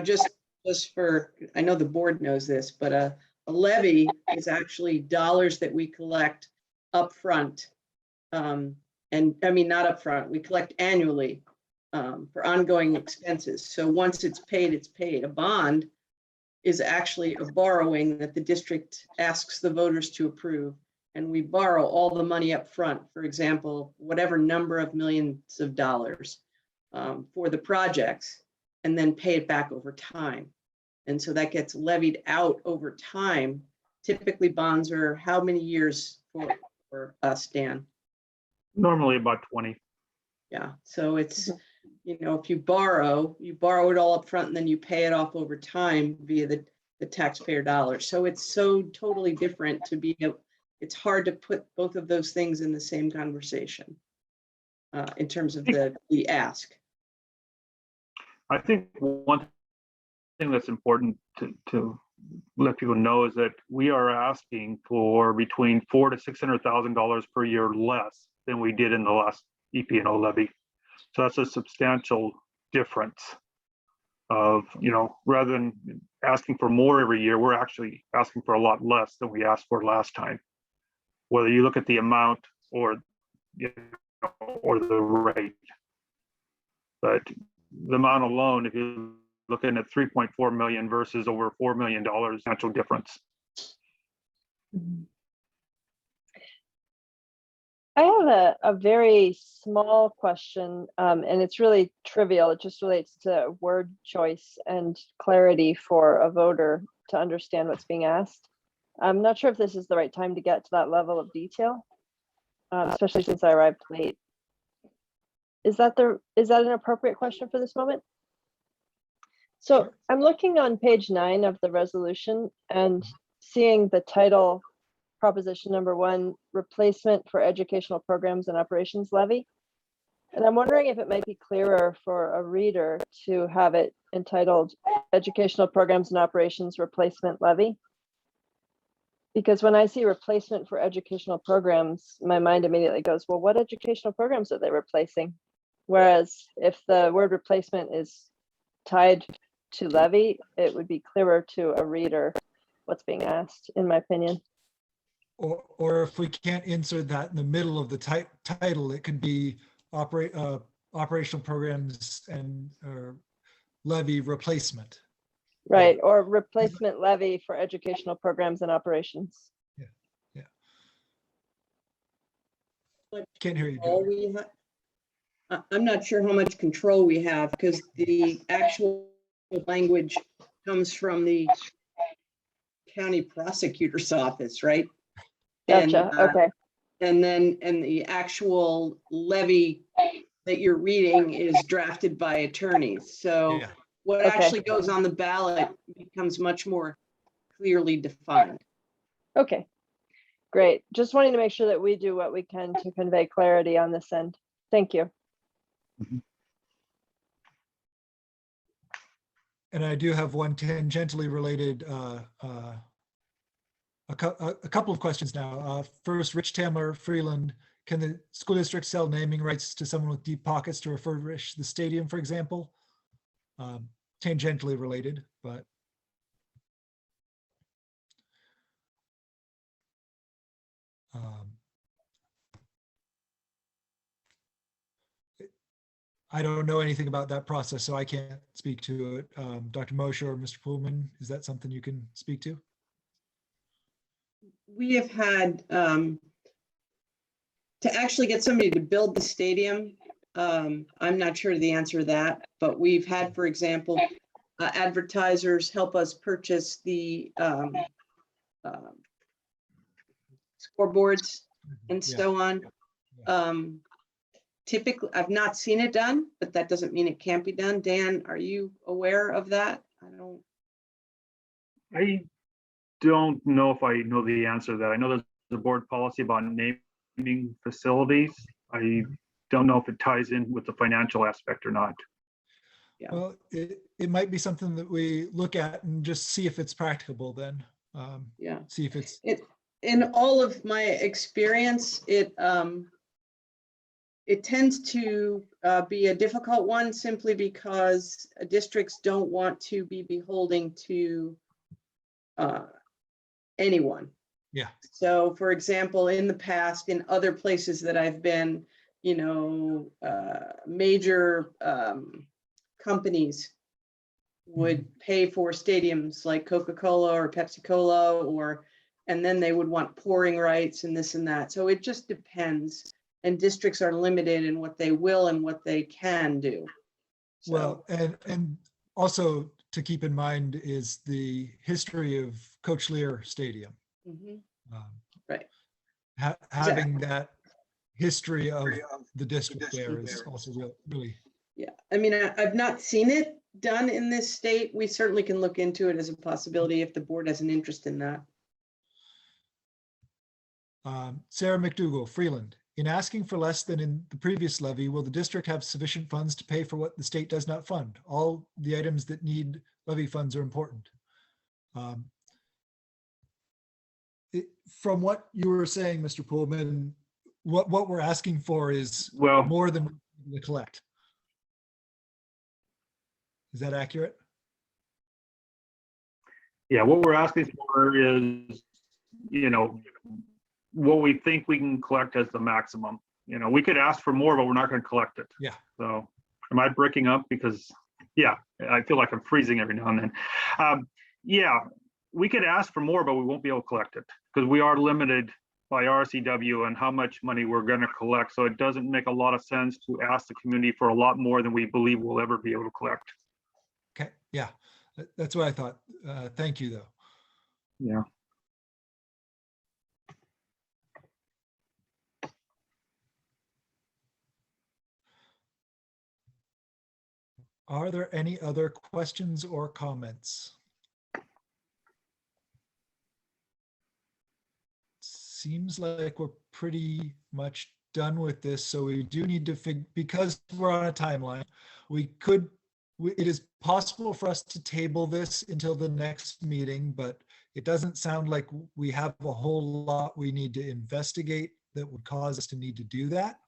just for, I know the board knows this, but a levy is actually dollars that we collect upfront. And I mean, not upfront, we collect annually for ongoing expenses. So once it's paid, it's paid. A bond is actually a borrowing that the district asks the voters to approve. And we borrow all the money up front, for example, whatever number of millions of dollars for the projects, and then pay it back over time. And so that gets levied out over time. Typically bonds are how many years for us, Dan? Normally about 20. Yeah, so it's, if you borrow it all up front and then you pay it off over time via the taxpayer dollars. So it's so totally different to be, it's hard to put both of those things in the same conversation in terms of the ask. I think one thing that's important to let people know is that we are asking for between $400,000 to $600,000 per year less than we did in the last EP&O levy. So that's a substantial difference of, rather than asking for more every year, we're actually asking for a lot less than we asked for last time. Whether you look at the amount or or the rate. But the amount alone, if you're looking at 3.4 million versus over $4 million, natural difference. I have a very small question, and it's really trivial. It just relates to word choice and clarity for a voter to understand what's being asked. I'm not sure if this is the right time to get to that level of detail, especially since I arrived late. Is that an appropriate question for this moment? So I'm looking on page 9 of the resolution and seeing the title, proposition number 1, replacement for educational programs and operations levy. And I'm wondering if it might be clearer for a reader to have it entitled educational programs and operations replacement levy. Because when I see replacement for educational programs, my mind immediately goes, well, what educational programs are they replacing? Whereas if the word replacement is tied to levy, it would be clearer to a reader what's being asked, in my opinion. Or if we can't insert that in the middle of the title, it could be operational programs and levy replacement. Right, or replacement levy for educational programs and operations. Yeah. Can't hear you. I'm not sure how much control we have because the actual the language comes from the county prosecutor's office, right? And, Gotcha. Okay. and the actual levy that you're reading is drafted by attorneys. So Yeah. what Okay. actually goes on the ballot becomes much more clearly defined. Okay. Great. Just wanting to make sure that we do what we can to convey clarity on this end. Thank you. And I do have one tangentially related, a couple of questions now. First, Rich Tamler, Freeland, can the school district sell naming rights to someone with deep pockets to refurbish the stadium, for example? Tangentially related, but. I don't know anything about that process, so I can't speak to it. Dr. Moshe or Mr. Poolman, is that something you can speak to? We have had, to actually get somebody to build the stadium, I'm not sure the answer to that, but we've had, for example, advertisers help us purchase the scoreboards and so on. Typically, I've not seen it done, but that doesn't mean it can't be done. Dan, are you aware of that? I don't know if I know the answer to that. I know there's a board policy about naming facilities. I don't know if it ties in with the financial aspect or not. Yeah. Well, it might be something that we look at and just see if it's practicable then. Yeah. See if it's. In all of my experience, it tends to be a difficult one simply because districts don't want to be beholden to anyone. Yeah. So for example, in the past, in other places that I've been, you know, major companies would pay for stadiums like Coca-Cola or Pepsi-Cola, and then they would want pouring rights and this and that. So it just depends. And districts are limited in what they will and what they can do. So, Well, and also to keep in mind is the history of Coach Lear Stadium. right. Having that history of the district there is also really. Yeah, I mean, I've not seen it done in this state. We certainly can look into it as a possibility if the board has an interest in that. Sarah McDougall, Freeland. In asking for less than in the previous levy, will the district have sufficient funds to pay for what the state does not fund? All the items that need levy funds are important. From what you were saying, Mr. Poolman, what we're asking for is more than we collect. Is that accurate? Yeah, what we're asking for is, you know, what we think we can collect as the maximum. You know, we could ask for more, but we're not going to collect it. Yeah. So am I breaking up? Because, yeah, I feel like I'm freezing every now and then. Yeah, we could ask for more, but we won't be able to collect it because we are limited by RCW and how much money we're going to collect. So it doesn't make a lot of sense to ask the community for a lot more than we believe we'll ever be able to collect. Okay, yeah, that's what I thought. Thank you, though. Yeah. Are there any other questions or comments? Seems like we're pretty much done with this. So we do need to because we're on a timeline, it is possible for us to table this until the next meeting, but it doesn't sound like we have a whole lot we need to investigate that would cause us to need to do that.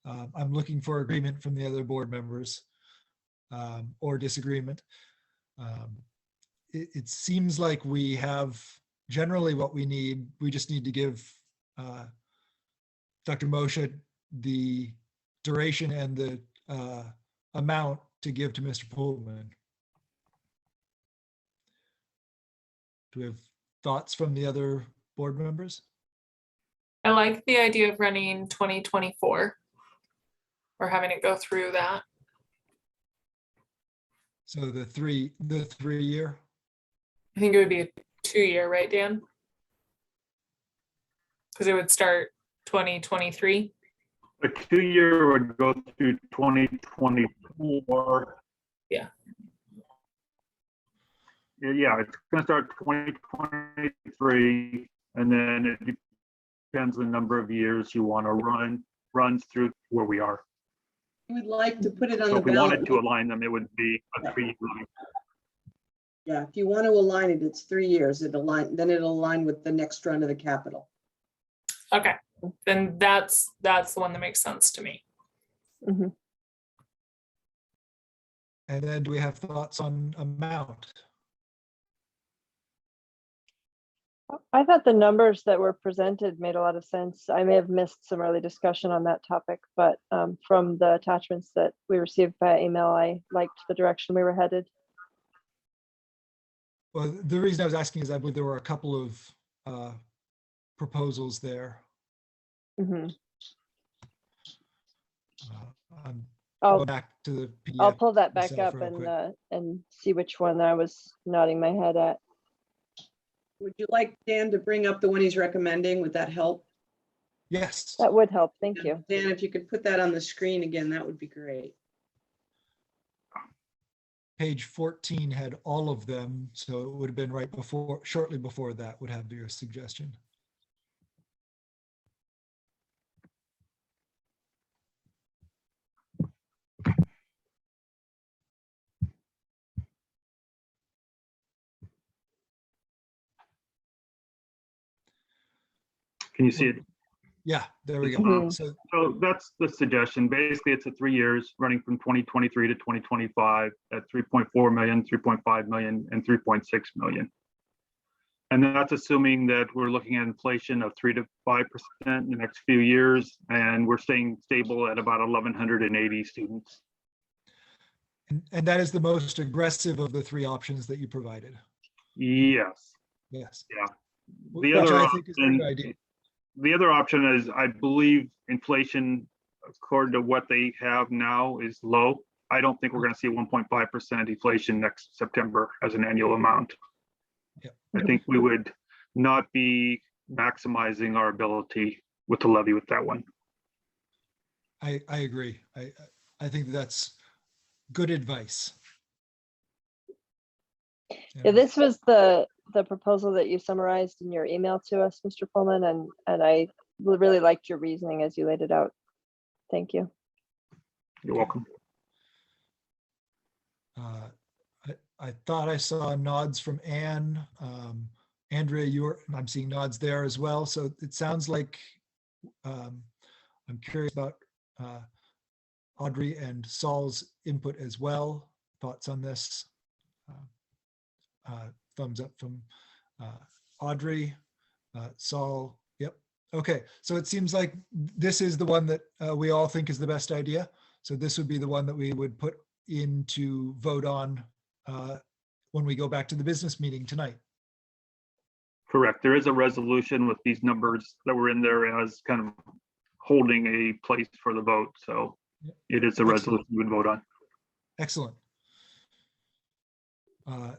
I'm looking for agreement from the other board members. Or disagreement. It seems like we have generally what we need. We just need to give Dr. Moshe the duration and the amount to give to Mr. Poolman. Do we have thoughts from the other board members? I like the idea of running 2024 or having it go through that. So the three year. I think it would be a 2-year, right, Dan? Because it would start 2023. A 2-year would go through 2024. Yeah. Yeah, it's gonna start 2023, and then it depends on the number of years you want to runs through where we are. We would like to put it on So the if we wanted ballot. to align them, it would be a 3-year. Yeah, if you want to align it, it's 3 years. Then it'll align with the next run of the capital. Okay, then that's the one that makes sense to me. Mhm. And then do we have thoughts on amount? I thought the numbers that were presented made a lot of sense. I may have missed some early discussion on that topic, but from the attachments that we received by email, I liked the direction we were headed. Well, the reason I was asking is I believe there were a couple of proposals there. Mhm. I'm I'll going back to the PDF. I'll pull that back myself up real quick. and see which one I was nodding my head at. Would you like Dan to bring up the one he's recommending? Would that help? Yes. That would help. Thank you. Dan, if you could put that on the screen again, that would be great. Page 14 had all of them, so it would have been right before, shortly before that would have your suggestion. Can you see it? Yeah, there we go. Mhm. So So that's the suggestion. Basically, it's a 3 years running from 2023 to 2025 at 3.4 million, 3.5 million, and 3.6 million. And that's assuming that we're looking at inflation of 3 to 5% in the next few years, and we're staying stable at about 1,180 students. and that is the most aggressive of the three options that you provided. Yes. Yes. Yeah. Which The other I think is a good option, idea. the other option is, I believe inflation, according to what they have now, is low. I don't think we're going to see 1.5% inflation next September as an annual amount. Yep. I think we would not be maximizing our ability with the levy with that one. I agree. I think that's good advice. Yeah, this was the proposal that you summarized in your email to us, Mr. Pullman, and I really liked your reasoning as you laid it out. Thank you. You're welcome. I thought I saw nods from Anne. Andrea, I'm seeing nods there as well. So it sounds like I'm curious about Audrey and Saul's input as well. Thoughts on this? Thumbs up from Audrey, Saul. Yep. Okay. So it seems like this is the one that we all think is the best idea. So this would be the one that we would put in to vote on when we go back to the business meeting tonight. Correct. There is a resolution with these numbers that were in there as kind of holding a place for the vote. So it is a resolution we would vote on. Excellent.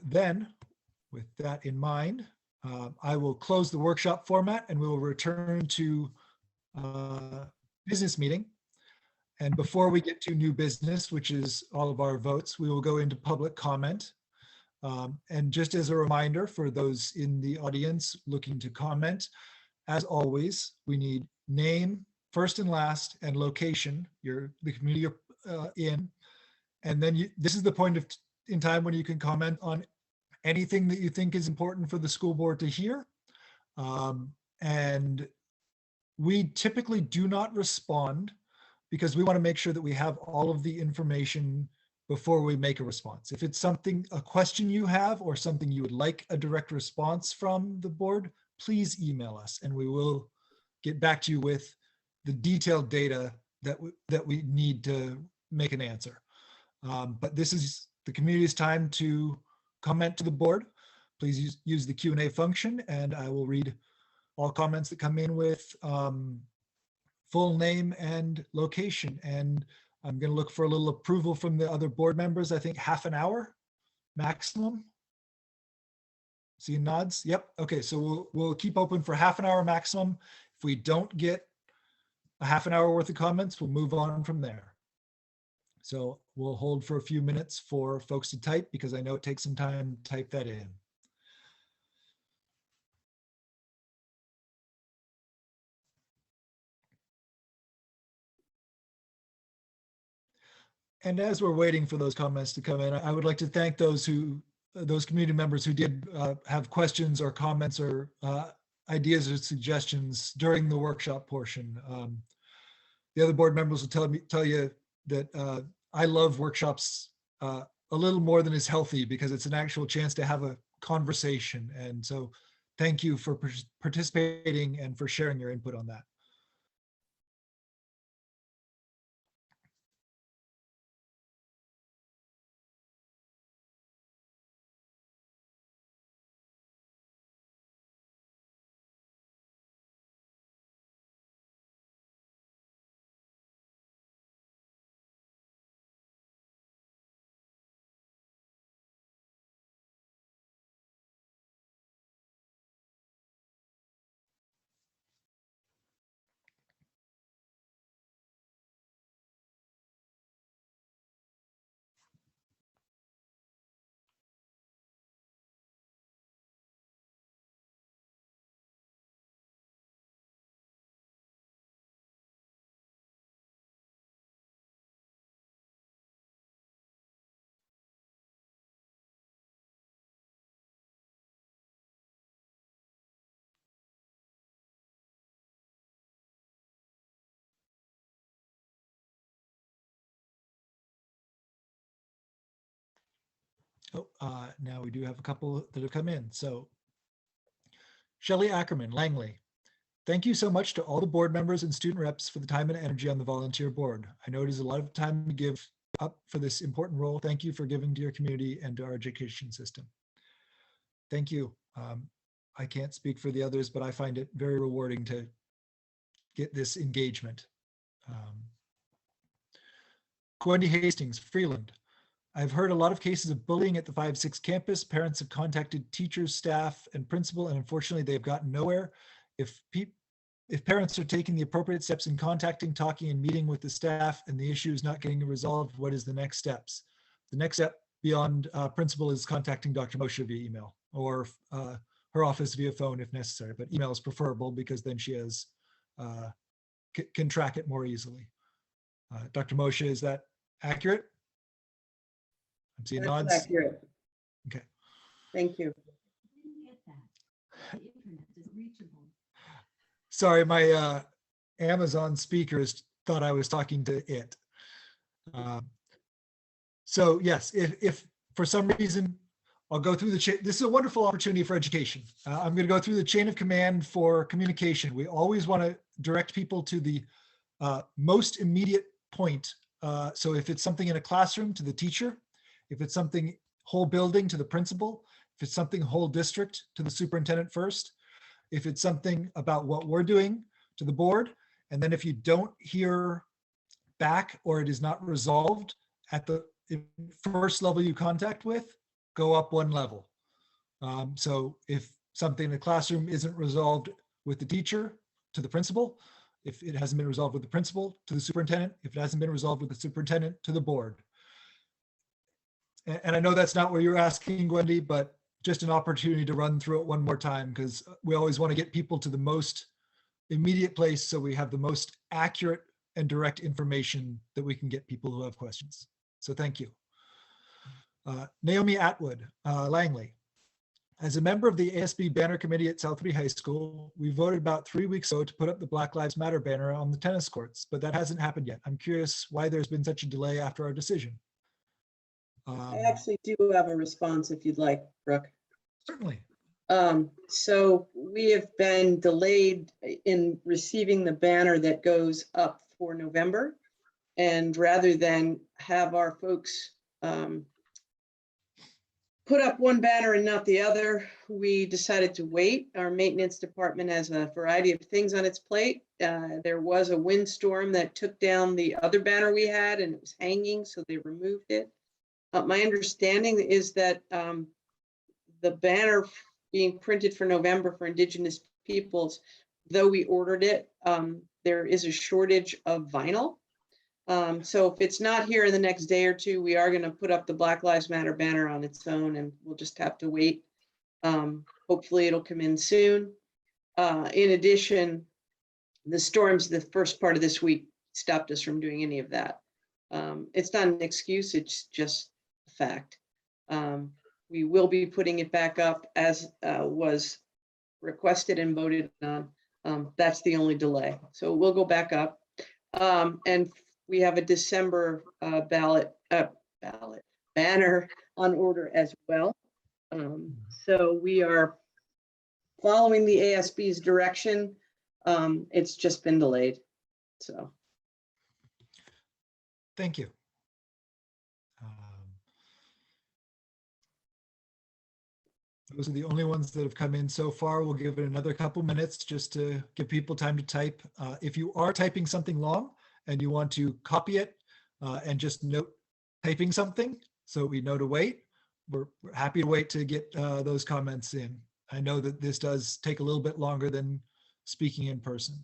Then, with that in mind, I will close the workshop format and we will return to business meeting. And before we get to new business, which is all of our votes, we will go into public comment. And just as a reminder for those in the audience looking to comment, as always, we need name, first and last, and location, the community you're in. And then this is the point in time when you can comment on anything that you think is important for the school board to hear. And we typically do not respond because we want to make sure that we have all of the information before we make a response. If it's a question you have or something you would like a direct response from the board, please email us and we will get back to you with the detailed data that we need to make an answer. But this is the community's time to comment to the board. Please use the Q&A function and I will read all comments that come in with full name and location. And I'm going to look for a little approval from the other board members. I think half an hour maximum? See nods? Yep. Okay, so we'll keep open for half an hour maximum. If we don't get a half an hour worth of comments, we'll move on from there. So we'll hold for a few minutes for folks to type because I know it takes some time to type that in. And as we're waiting for those comments to come in, I would like to thank those community members who did have questions or comments or ideas or suggestions during the workshop portion. The other board members will tell you that I love workshops a little more than is healthy because it's an actual chance to have a conversation. And so thank you for participating and for sharing your input on that. Oh, now we do have a couple that have come in. So Shelley Ackerman, Langley. Thank you so much to all the board members and student reps for the time and energy on the volunteer board. I know it is a lot of time to give up for this important role. Thank you for giving to your community and to our education system. Thank you. I can't speak for the others, but I find it very rewarding to get this engagement. Wendy Hastings, Freeland. I've heard a lot of cases of bullying at the 5-6 campus. Parents have contacted teachers, staff, and principal, and unfortunately they've gotten nowhere. If parents are taking the appropriate steps in contacting, talking, and meeting with the staff, and the issue is not getting resolved, what is the next steps? The next step beyond principal is contacting Dr. Moshe via email or her office via phone if necessary, but email is preferable because then she has can track it more easily. Dr. Moshe, is that accurate? I'm seeing That's nods. accurate. Okay. Thank you. Sorry, my Amazon speakers thought I was talking to it. So yes, if for some reason, I'll go through the chain. This is a wonderful opportunity for education. I'm going to go through the chain of command for communication. We always want to direct people to the most immediate point. So if it's something in a classroom, to the teacher. If it's something whole building, to the principal. If it's something whole district, to the superintendent first. If it's something about what we're doing, to the board. And then if you don't hear back or it is not resolved at the first level you contact with, go up one level. So if something in the classroom isn't resolved with the teacher, to the principal. If it hasn't been resolved with the principal, to the superintendent. If it hasn't been resolved with the superintendent, to the board. And I know that's not what you're asking, Wendy, but just an opportunity to run through it one more time, because we always want to get people to the most immediate place so we have the most accurate and direct information that we can get people who have questions. So thank you. Naomi Atwood, Langley. As a member of the ASB banner committee at Southwood High School, we voted about 3 weeks ago to put up the Black Lives Matter banner on the tennis courts, but that hasn't happened yet. I'm curious why there's been such a delay after our decision. I actually do have a response if you'd like, Brooke. Certainly. So we have been delayed in receiving the banner that goes up for November. And rather than have our folks put up one banner and not the other, we decided to wait. Our maintenance department has a variety of things on its plate. There was a windstorm that took down the other banner we had and it was hanging, so they removed it. My understanding is that the banner being printed for November for Indigenous peoples, though we ordered it, there is a shortage of vinyl. So if it's not here in the next day or two, we are going to put up the Black Lives Matter banner on its own, and we'll just have to wait. Hopefully it'll come in soon. In addition, the storms the first part of this week stopped us from doing any of that. It's not an excuse, it's just a fact. We will be putting it back up as was requested and voted on. That's the only delay. So we'll go back up. And we have a December banner on order as well. So we are following the ASB's direction. It's just been delayed. So. Thank you. Those are the only ones that have come in so far. We'll give it another couple minutes just to give people time to type. If you are typing something long and you want to copy it and just note typing something so we know to wait, we're happy to wait to get those comments in. I know that this does take a little bit longer than speaking in person.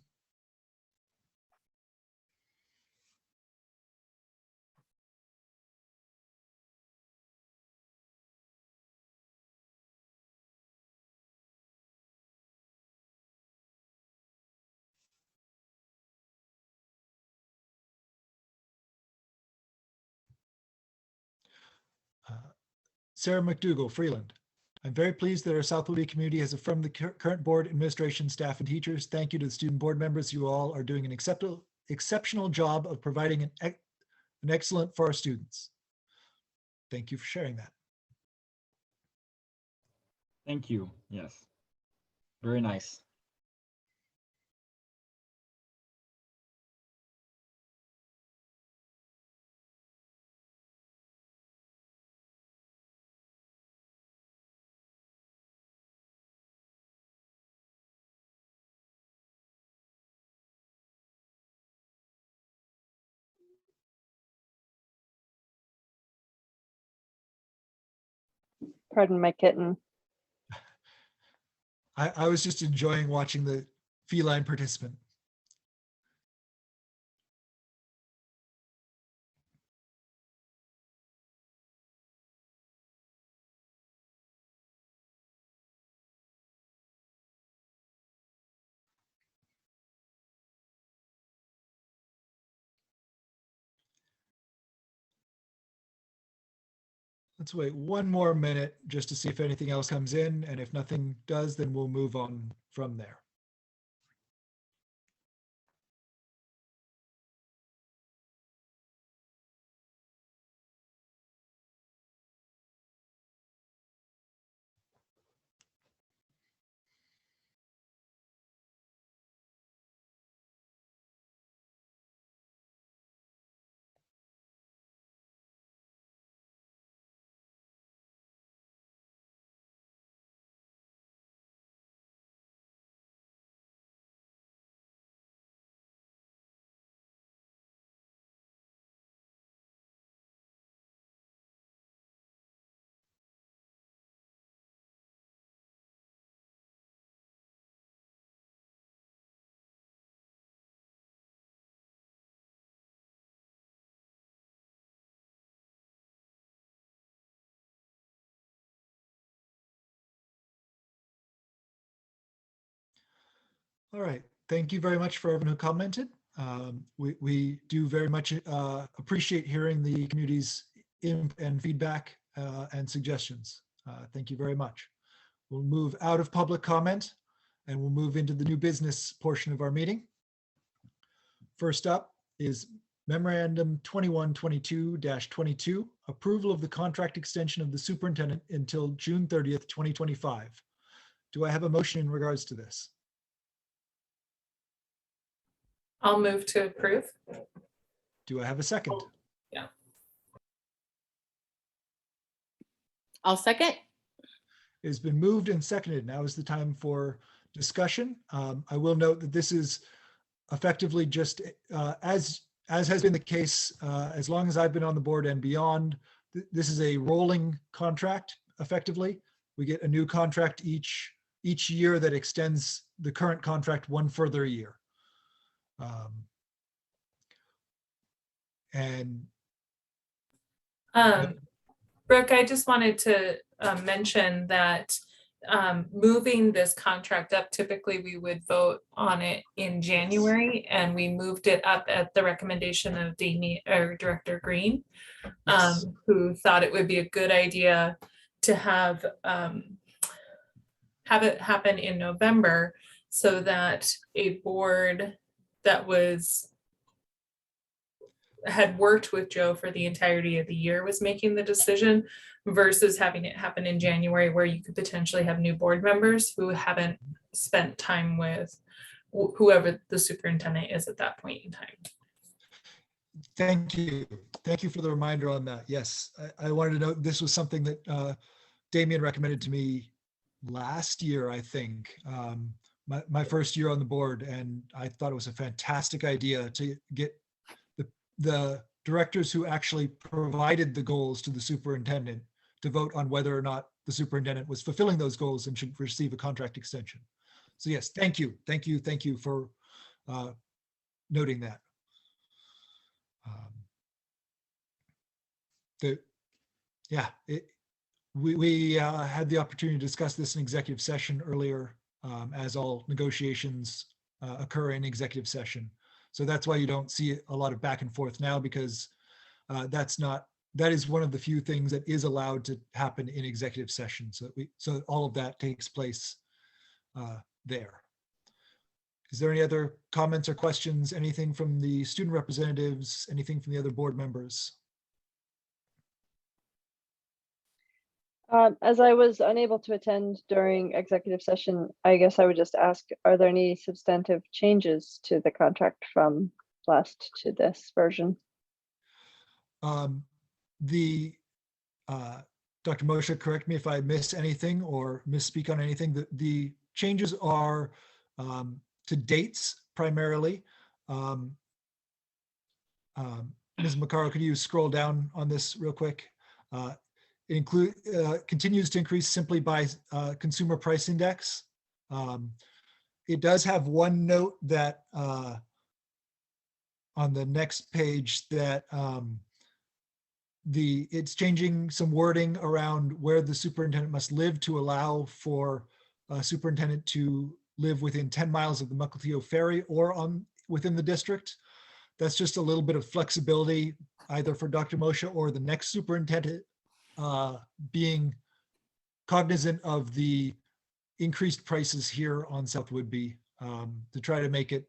Sarah McDougall, Freeland. I'm very pleased that our South Louis community has affirmed the current board, administration, staff, and teachers. Thank you to the student board members. You all are doing an exceptional job of providing an excellent for our students. Thank you for sharing that. Thank you. Yes. Very nice. Pardon my kitten. I was just enjoying watching the feline participant. Let's wait one more minute just to see if anything else comes in, and if nothing does, then we'll move on from there. All right, thank you very much for everyone who commented. We do very much appreciate hearing the community's input and feedback and suggestions. Thank you very much. We'll move out of public comment and we'll move into the new business portion of our meeting. First up is Memorandum 2122-22, approval of the contract extension of the superintendent until June 30th, 2025. Do I have a motion in regards to this? I'll move to approve. Do I have a second? Yeah. I'll second. It's been moved and seconded. Now is the time for discussion. I will note that this is effectively just as has been the case as long as I've been on the board and beyond, this is a rolling contract effectively. We get a new contract each year that extends the current contract one further year. And Brooke, I just wanted to mention that moving this contract up, typically we would vote on it in January, and we moved it up at the recommendation of Director Green, yes. who thought it would be a good idea to have it happen in November, so that a board that had worked with Joe for the entirety of the year was making the decision, versus having it happen in January, where you could potentially have new board members who haven't spent time with whoever the superintendent is at that point in time. Thank you. Thank you for the reminder on that. Yes, I wanted to know, this was something that Damien recommended to me last year, I think, my first year on the board, and I thought it was a fantastic idea to get the directors who actually provided the goals to the superintendent to vote on whether or not the superintendent was fulfilling those goals and should receive a contract extension. So yes, thank you for noting that. We had the opportunity to discuss this in executive session earlier, as all negotiations occur in executive session. So that's why you don't see a lot of back and forth now, because that is one of the few things that is allowed to happen in executive session. So all of that takes place there. Is there any other comments or questions? Anything from the student representatives? Anything from the other board members? As I was unable to attend during executive session, I guess I would just ask, are there any substantive changes to the contract from last to this version? Dr. Moshe, correct me if I miss anything or misspeak on anything. The changes are to dates primarily. Ms. Macaro, could you scroll down on this real quick? Continues to increase simply by consumer price index. It does have one note that on the next page that it's changing some wording around where the superintendent must live to allow for a superintendent to live within 10 miles of the Mukilteo Ferry or within the district. That's just a little bit of flexibility, either for Dr. Moshe or the next superintendent, being cognizant of the increased prices here on South Whidbey, to try to make it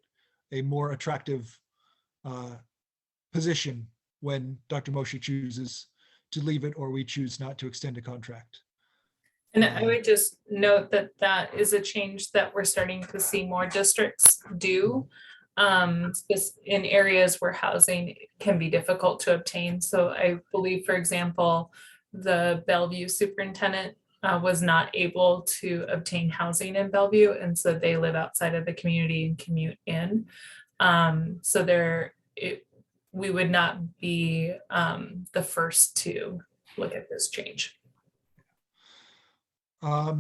a more attractive position when Dr. Moshe chooses to leave it or we choose not to extend a contract. And I would just note that that is a change that we're starting to see more districts do, in areas where housing can be difficult to obtain. So I believe, for example, the Bellevue superintendent was not able to obtain housing in Bellevue, and so they live outside of the community and commute in. So we would not be the first to look at this change. I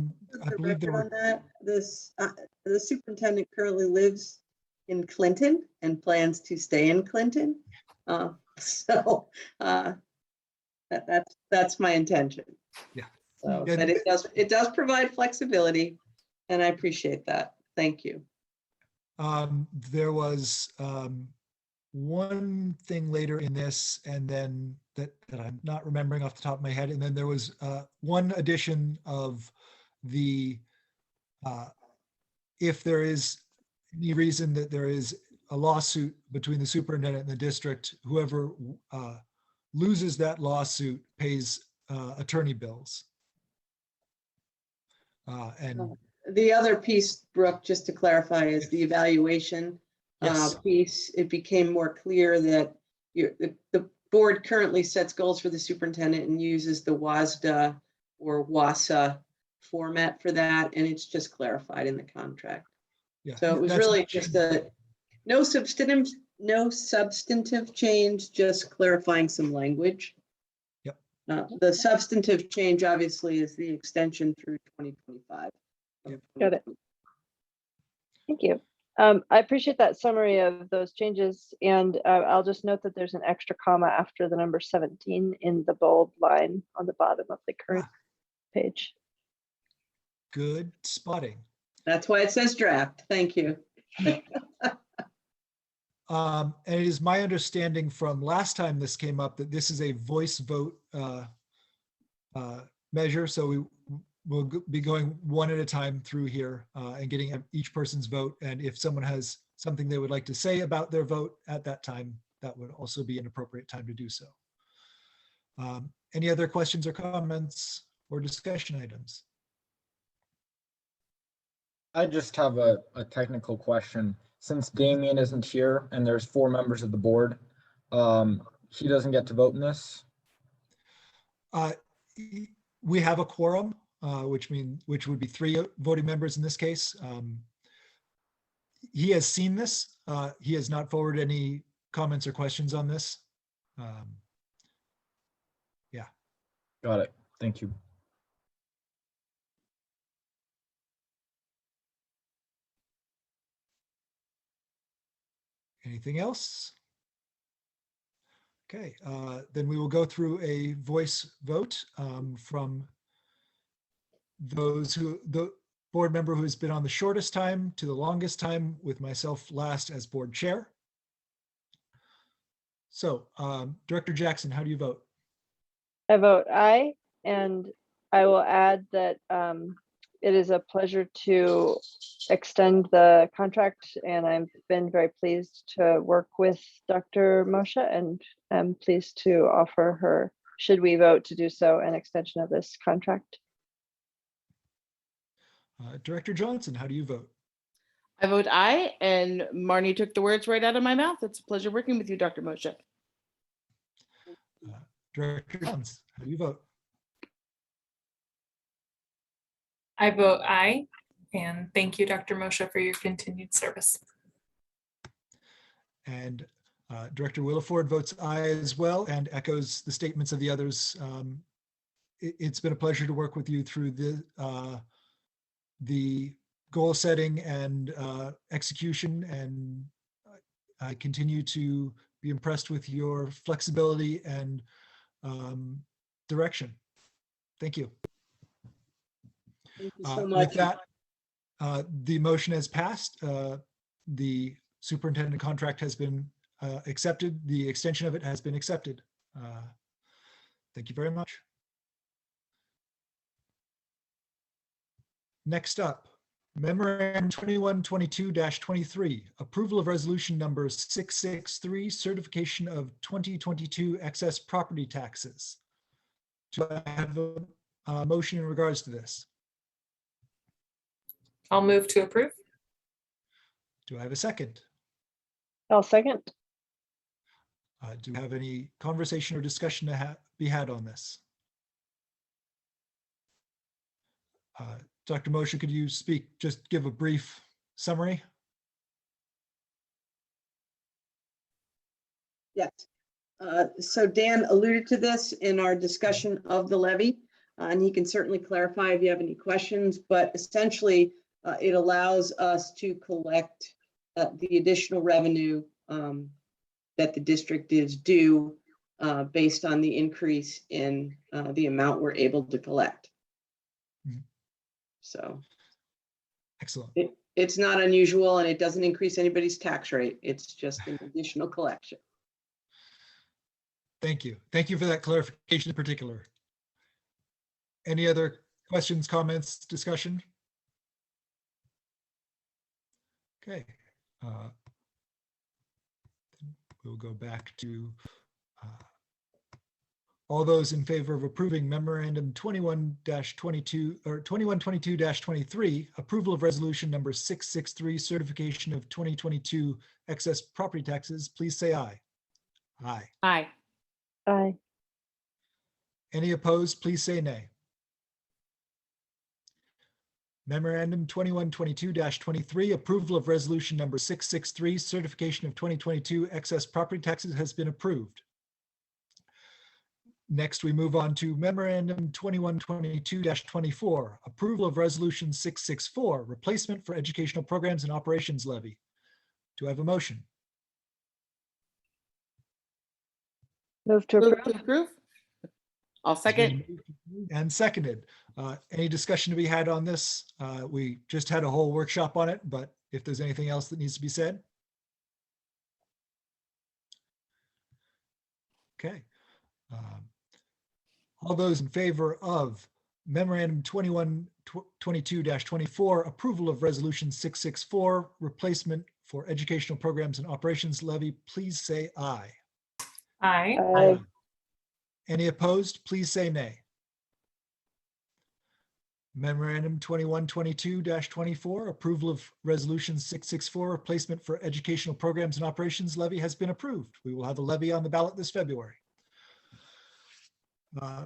believe there were on that. The superintendent currently lives in Clinton and plans to stay in Clinton. That's my intention. Yeah. So, but it does provide flexibility, and I appreciate that. Thank you. There was one thing later in this, and then that I'm not remembering off the top of my head. And then there was one addition of the, if there is any reason that there is a lawsuit between the superintendent and the district, whoever loses that lawsuit pays attorney bills. And the other piece, Brooke, just to clarify, is the evaluation yes. piece. It became more clear that the board currently sets goals for the superintendent and uses the WASDA or WASA format for that, and it's just clarified in the contract. Yeah, So it was really just no substantive change, just clarifying some language. Yep. The substantive change obviously is the extension through 2025. Got it. Thank you. I appreciate that summary of those changes, and I'll just note that there's an extra comma after the number 17 in the bold line on the bottom of the current page. Good spotting. That's why it says draft. Thank you. And it is my understanding from last time this came up that this is a voice vote measure. So we will be going one at a time through here and getting each person's vote. And if someone has something they would like to say about their vote at that time, that would also be an appropriate time to do so. Any other questions or comments or discussion items? I just have a technical question. Since Damien isn't here and there's 4 members of the board, he doesn't get to vote in this? We have a quorum, which would be 3 voting members in this case. He has seen this. He has not forwarded any comments or questions on this. Yeah. Got it. Thank you. Anything else? Okay, then we will go through a voice vote from the board member who has been on the shortest time to the longest time, with myself last as board chair. So Director Jackson, how do you vote? I vote aye, and I will add that it is a pleasure to extend the contract, and I've been very pleased to work with Dr. Moshe, and I'm pleased to offer her, should we vote to do so, an extension of this contract. Director Johnson, how do you vote? I vote aye, and Marnie took the words right out of my mouth. It's a pleasure working with you, Dr. Moshe. Director Jones, how do you vote? I vote aye, and thank you, Dr. Moshe, for your continued service. And Director Williford votes aye as well and echoes the statements of the others. It's been a pleasure to work with you through the goal setting and execution, and I continue to be impressed with your flexibility and direction. Thank you. Thank you so much. With that, the motion has passed. The superintendent contract has been accepted. The extension of it has been accepted. Thank you very much. Next up, Memorandum 2122-23, approval of resolution number 663, certification of 2022 excess property taxes. Do I have a motion in regards to this? I'll move to approve. Do I have a second? I'll second. Do you have any conversation or discussion to be had on this? Dr. Moshe, could you speak, just give a brief summary? Yes. So Dan alluded to this in our discussion of the levy, and he can certainly clarify if you have any questions, but essentially it allows us to collect the additional revenue that the district is due based on the increase in the amount we're able to collect. Mhm. So Excellent. it's not unusual, and it doesn't increase anybody's tax rate. It's just an additional collection. Thank you. Thank you for that clarification in particular. Any other questions, comments, discussion? Okay. We'll go back to all those in favor of approving Memorandum 21-22 or 2122-23, approval of resolution number 663, certification of 2022 excess property taxes, please say aye. Aye. Aye. Aye. Any opposed, please say nay. Memorandum 2122-23, approval of resolution number 663, certification of 2022 excess property taxes has been approved. Next, we move on to Memorandum 2122-24, approval of Resolution 664, replacement for educational programs and operations levy. Do I have a motion? Move to Move approve. to approve. I'll It's been second. moved and seconded. Any discussion to be had on this? We just had a whole workshop on it, but if there's anything else that needs to be said. Okay. All those in favor of Memorandum 2122-24, approval of Resolution 664, replacement for educational programs and operations levy, please say aye. Aye. Aye. Any opposed, please say nay. Memorandum 2122-24, approval of Resolution 664, replacement for educational programs and operations levy has been approved. We will have a levy on the ballot this February.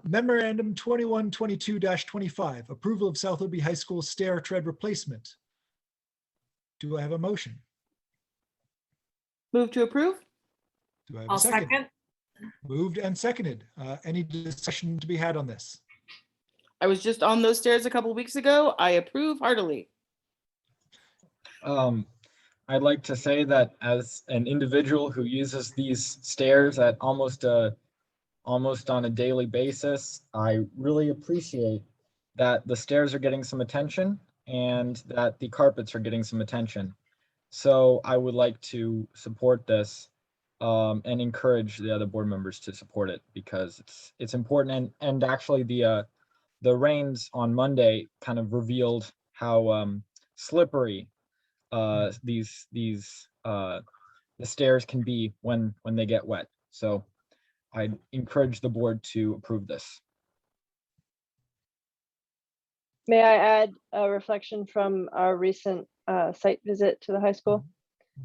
Memorandum 2122-25, approval of South Liberty High School stair tread replacement. Do I have a motion? Move to approve. Do I have a I'll second? second. Moved and seconded. Any discussion to be had on this? I was just on those stairs a couple weeks ago. I approve heartily. I'd like to say that as an individual who uses these stairs at almost on a daily basis, I really appreciate that the stairs are getting some attention and that the carpets are getting some attention. So I would like to support this and encourage the other board members to support it because it's important. And actually the rains on Monday kind of revealed how slippery the stairs can be when they get wet. So I encourage the board to approve this. May I add a reflection from our recent site visit to the high school?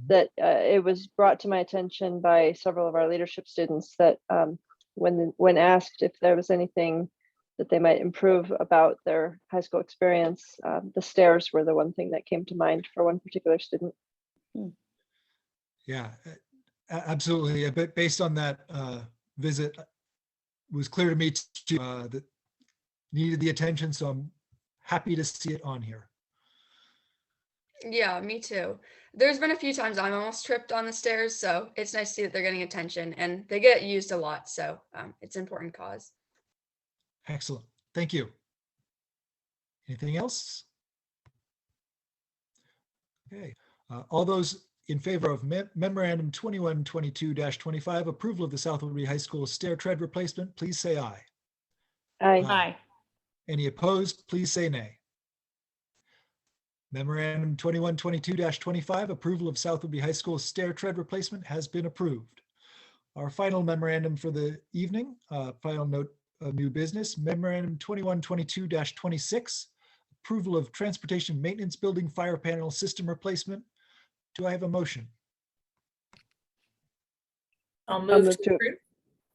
That it was brought to my attention by several of our leadership students that when asked if there was anything that they might improve about their high school experience, the stairs were the one thing that came to mind for one particular student. Yeah, absolutely. But based on that visit, it was clear to me too, that needed the attention. So I'm happy to see it on here. Yeah, me too. There's been a few times I'm almost tripped on the stairs, so it's nice to see that they're getting attention and they get used a lot. So it's an important cause. Excellent. Thank you. Anything else? Okay. All those in favor of Memorandum 2122-25, approval of the South Liberty High School stair tread replacement, please say aye. Aye. Aye. Any opposed, please say nay. Memorandum 2122-25, approval of South Liberty High School stair tread replacement has been approved. Our final memorandum for the evening, final note of new business, Memorandum 2122-26, approval of transportation maintenance building fire panel system replacement. Do I have a motion? I'll I'll move to approve.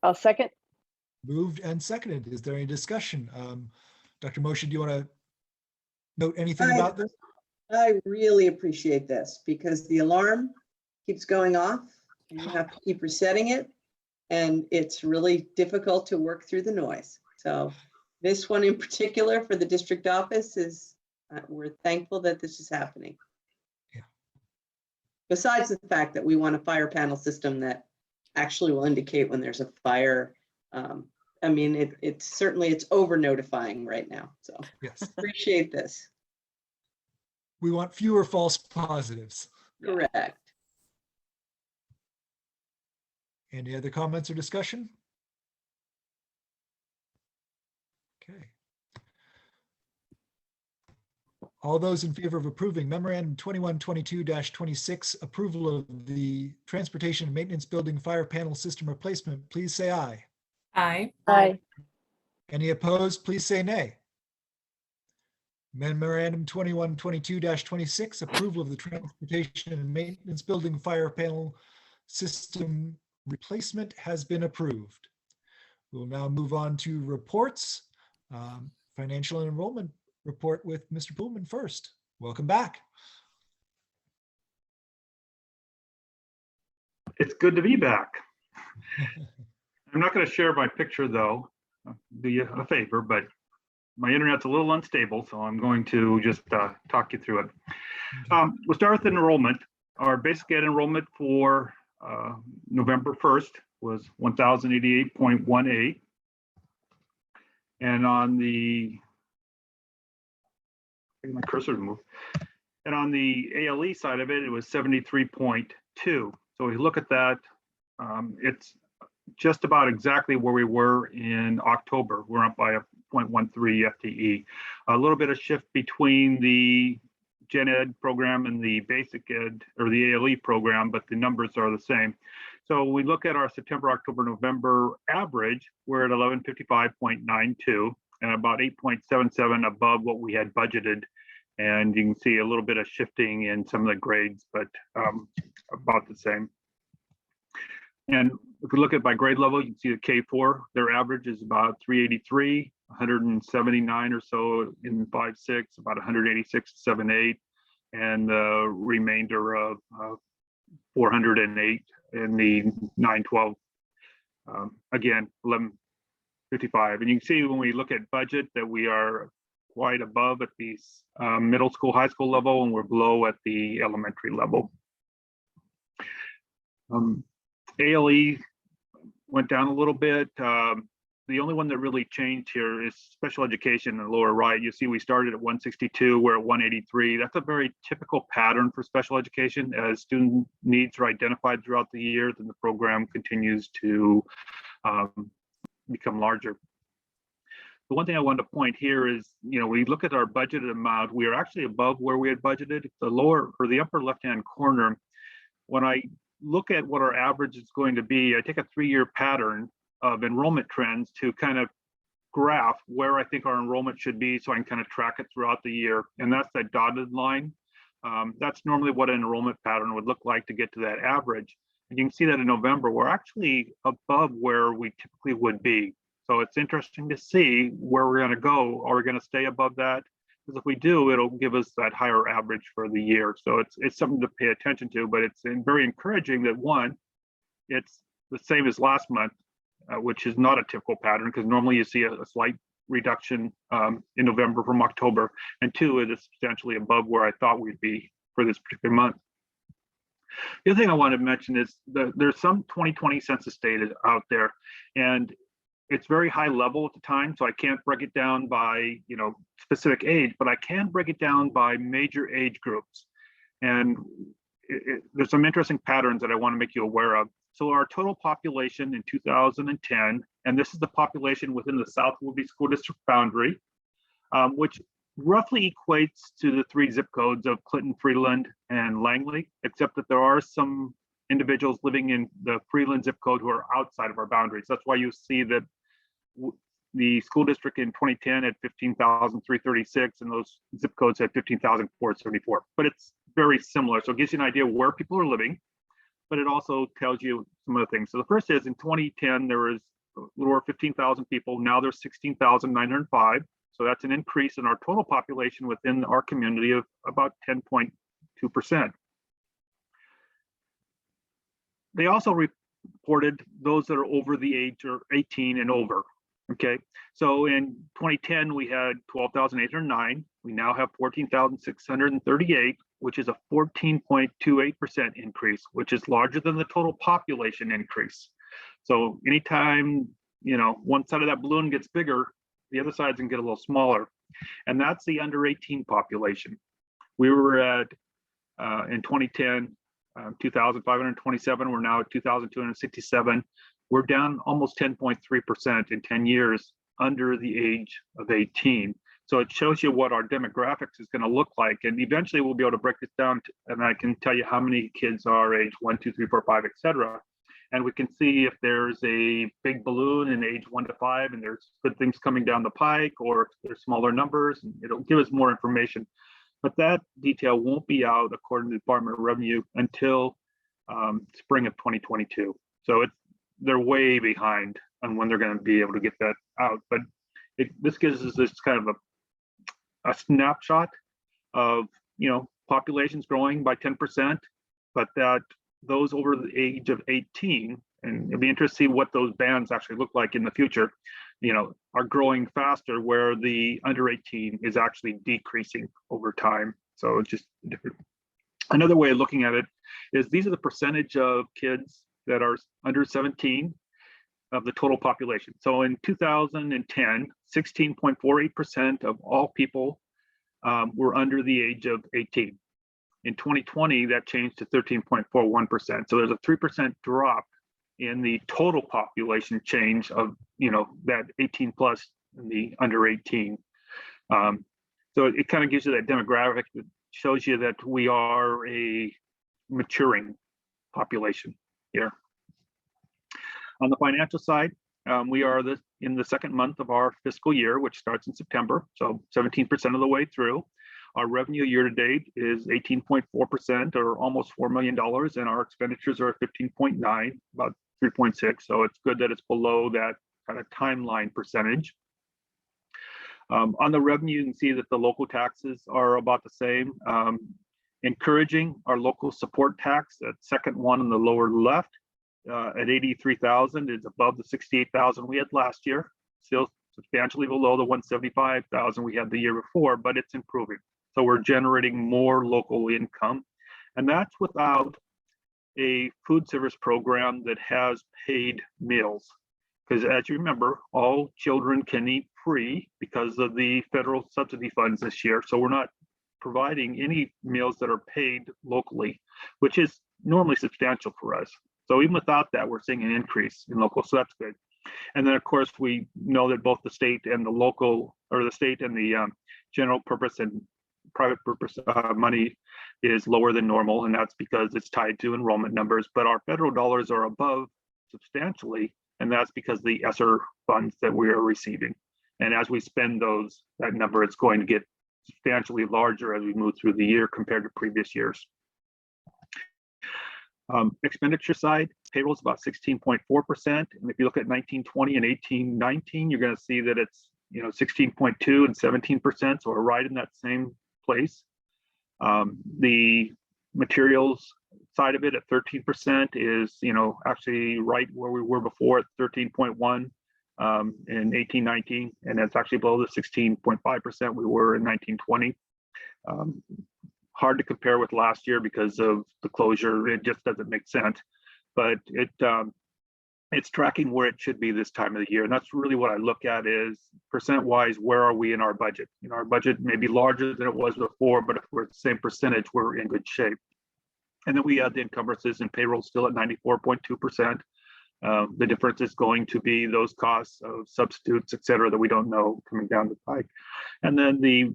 I'll second. Moved and seconded. Is there any discussion? Dr. Moshe, do you want to note anything about this? I really appreciate this because the alarm keeps going off and you have to keep resetting it. And it's really difficult to work through the noise. So this one in particular for the district office is, we're thankful that this is happening. Yeah. Besides the fact that we want a fire panel system that actually will indicate when there's a fire. I mean, it's certainly over notifying right now. So Yes. appreciate this. We want fewer false positives. Correct. Any other comments or discussion? Okay. All those in favor of approving Memorandum 2122-26, approval of the Transportation and Maintenance Building Fire Panel System Replacement, please say aye. Aye. Aye. Any opposed, please say nay. Memorandum 2122-26, approval of the Transportation and Maintenance Building Fire Panel System Replacement has been approved. We'll now move on to reports. Financial and enrollment report with Mr. Pullman first. Welcome back. It's good to be back. I'm not going to share my picture though. do you a favor, but my internet's a little unstable, so I'm going to just talk you through it. We'll start with enrollment. Our basic ed enrollment for November 1st was 1,088.18. And on the, my cursor to move. And on the ALE side of it, it was 73.2. So we look at that, it's just about exactly where we were in October. We're up by a 0.13 FTE. A little bit of shift between the Gen Ed program and the basic ed or the ALE program, but the numbers are the same. So we look at our September, October, November average, we're at 1155.92 and about 8.77 above what we had budgeted. And you can see a little bit of shifting in some of the grades, but about the same. And if we look at by grade level, you can see the K4, their average is about 383, 179 or so in 5-6, about 186, 7-8, and the remainder of 408 in the 9-12. Again, 1155. And you can see when we look at budget that we are quite above at the middle school, high school level, and we're below at the elementary level. ALE went down a little bit. The only one that really changed here is special education in the lower right. You see we started at 162, we're at 183. That's a very typical pattern for special education. As student needs are identified throughout the year, then the program continues to become larger. The one thing I wanted to point here is, we look at our budgeted amount, we are actually above where we had budgeted. The lower or the upper left-hand corner, when I look at what our average is going to be, I take a 3-year pattern of enrollment trends to kind of graph where I think our enrollment should be so I can kind of track it throughout the year. And that's that dotted line. That's normally what an enrollment pattern would look like to get to that average. And you can see that in November, we're actually above where we typically would be. So it's interesting to see where we're going to go. Are we going to stay above that? Because if we do, it'll give us that higher average for the year. So it's something to pay attention to, but it's very encouraging that one, it's the same as last month, which is not a typical pattern because normally you see a slight reduction in November from October, and two, it is substantially above where I thought we'd be for this particular month. The other thing I wanted to mention is there's some 2020 census data out there, and it's very high level at the time, so I can't break it down by specific age, but I can break it down by major age groups. And there's some interesting patterns that I want to make you aware of. So our total population in 2010, and this is the population within the South Woodby School District boundary, which roughly equates to the 3 zip codes of Clinton, Freeland, and Langley, except that there are some individuals living in the Freeland zip code who are outside of our boundaries. That's why you see that the school district in 2010 had 15,336, and those zip codes had 15,474. But it's very similar. So it gives you an idea where people are living, but it also tells you some other things. So the first is in 2010, there was a little over 15,000 people. Now there's 16,905. So that's an increase in our total population within our community of about 10.2%. They also reported those that are over the age or 18 and over. Okay, so in 2010, we had 12,809. We now have 14,638, which is a 14.28% increase, which is larger than the total population increase. So anytime, one side of that balloon gets bigger, the other side's gonna get a little smaller. And that's the under 18 population. We were at, in 2010, 2,527, we're now at 2,267. We're down almost 10.3% in 10 years under the age of 18. So it shows you what our demographics is going to look like. And eventually we'll be able to break this down and I can tell you how many kids are age 1, 2, 3, 4, 5, etc. And we can see if there's a big balloon in age 1 to 5 and there's good things coming down the pike, or if there's smaller numbers, and it'll give us more information. But that detail won't be out according to the Department of Revenue until spring of 2022. So they're way behind on when they're going to be able to get that out. But this gives us this kind of a snapshot of, populations growing by 10%, but that those over the age of 18, and it'll be interesting to see what those bands actually look like in the future. are growing faster, where the under 18 is actually decreasing over time. So it's just different. Another way of looking at it is these are the percentage of kids that are under 17 of the total population. So in 2010, 16.48% of all people were under the age of 18. In 2020, that changed to 13.41%. So there's a 3% drop in the total population change of, that 18 plus and the under 18. So it kind of gives you that demographic that shows you that we are a maturing population here. On the financial side, we are in the second month of our fiscal year, which starts in September, so 17% of the way through. Our revenue year to date is 18.4%, or almost $4 million, and our expenditures are 15.9, about 3.6. So it's good that it's below that kind of timeline percentage. On the revenue, you can see that the local taxes are about the same. Encouraging, our local support tax, that second one in the lower left, at 83,000 is above the 68,000 we had last year. Still substantially below the 175,000 we had the year before, but it's improving. So we're generating more local income, and that's without a food service program that has paid meals. Because as you remember, all children can eat free because of the federal subsidy funds this year. So we're not providing any meals that are paid locally, which is normally substantial for us. So even without that, we're seeing an increase in local, so that's good. And then of course, we know that both the state and the local, or the state and the general purpose and private purpose money is lower than normal, and that's because it's tied to enrollment numbers. But our federal dollars are above substantially, and that's because the ESSER funds that we are receiving. And as we spend those, that number is going to get substantially larger as we move through the year compared to previous years. Expenditure side, payroll is about 16.4%. And if you look at 1920 and 1819, you're going to see that it's 16.2 and 17%. So we're right in that same place. The materials side of it at 13% is actually right where we were before at 13.1 in 1819, and that's actually below the 16.5% we were in 1920. Hard to compare with last year because of the closure. It just doesn't make sense, but it's tracking where it should be this time of the year. And that's really what I look at is percent wise, where are we in our budget? Our budget may be larger than it was before, but if we're at the same percentage, we're in good shape. And then we add the encumbrances, and payroll still at 94.2%. The difference is going to be those costs of substitutes, et cetera, that we don't know coming down the pike. And then the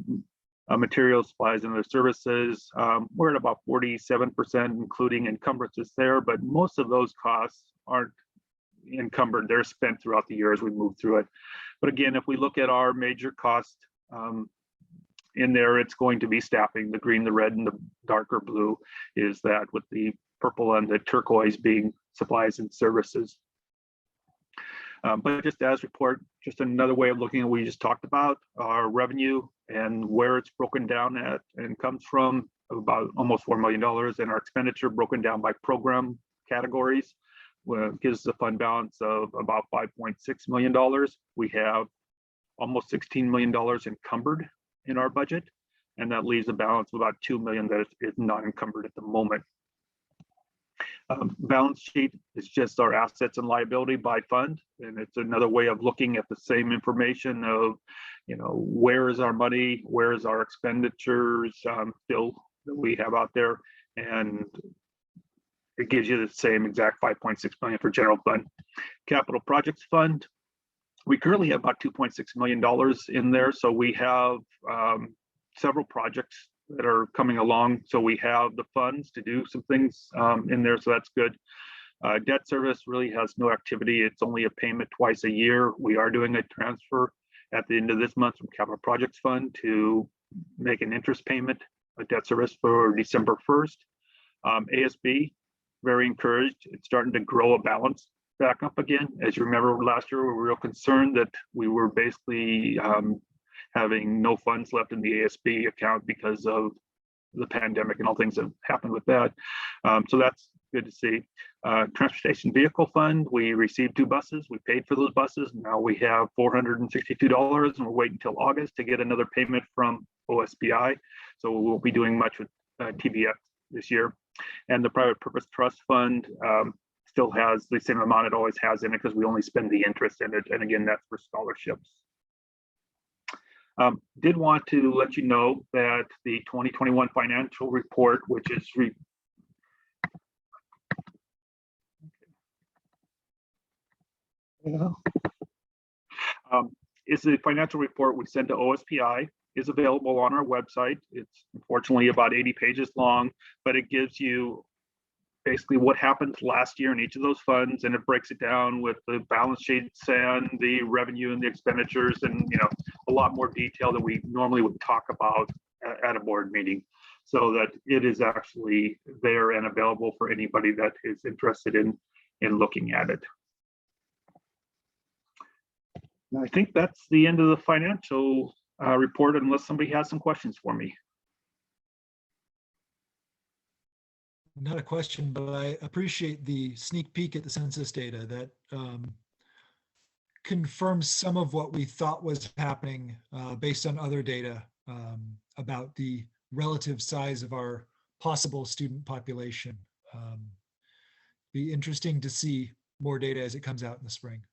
materials, supplies, and other services, we're at about 47%, including encumbrances there, but most of those costs aren't encumbered. They're spent throughout the year as we move through it. But again, if we look at our major cost in there, it's going to be staffing. The green, the red, and the darker blue is that, with the purple and the turquoise being supplies and services. But just as report, just another way of looking at what we just talked about, our revenue and where it's broken down at, and comes from about almost $4 million, and our expenditure broken down by program categories gives a fund balance of about $5.6 million. We have almost $16 million encumbered in our budget, and that leaves a balance of about $2 million that is not encumbered at the moment. Balance sheet is just our assets and liability by fund, and it's another way of looking at the same information of, where is our money, where is our expenditures still that we have out there, and it gives you the same exact 5.6 million for general fund. Capital projects fund, we currently have about $2.6 million in there, so we have several projects that are coming along. So we have the funds to do some things in there, so that's good. Debt service really has no activity. It's only a payment twice a year. We are doing a transfer at the end of this month from capital projects fund to make an interest payment, a debt service for December 1st. ASB, very encouraged. It's starting to grow a balance back up again. As you remember, last year we were real concerned that we were basically having no funds left in the ASB account because of the pandemic and all things that happened with that. So that's good to see. Transportation Vehicle Fund, we received 2 buses. We paid for those buses. Now we have $462 and we're waiting until August to get another payment from OSBI. So we won't be doing much with TVF this year. And the Private Purpose Trust Fund still has the same amount it always has in it because we only spend the interest in it. And again, that's for scholarships. Did want to let you know that the 2021 financial report, which is is the financial report we sent to OSPI, is available on our website. It's unfortunately about 80 pages long, but it gives you basically what happened last year in each of those funds, and it breaks it down with the balance sheets and the revenue and the expenditures, and a lot more detail than we normally would talk about at a board meeting, so that it is actually there and available for anybody that is interested in looking at it. I think that's the end of the financial report, unless somebody has some questions for me. Not a question, but I appreciate the sneak peek at the census data that confirms some of what we thought was happening based on other data about the relative size of our possible student population. Be interesting to see more data as it comes out in the spring.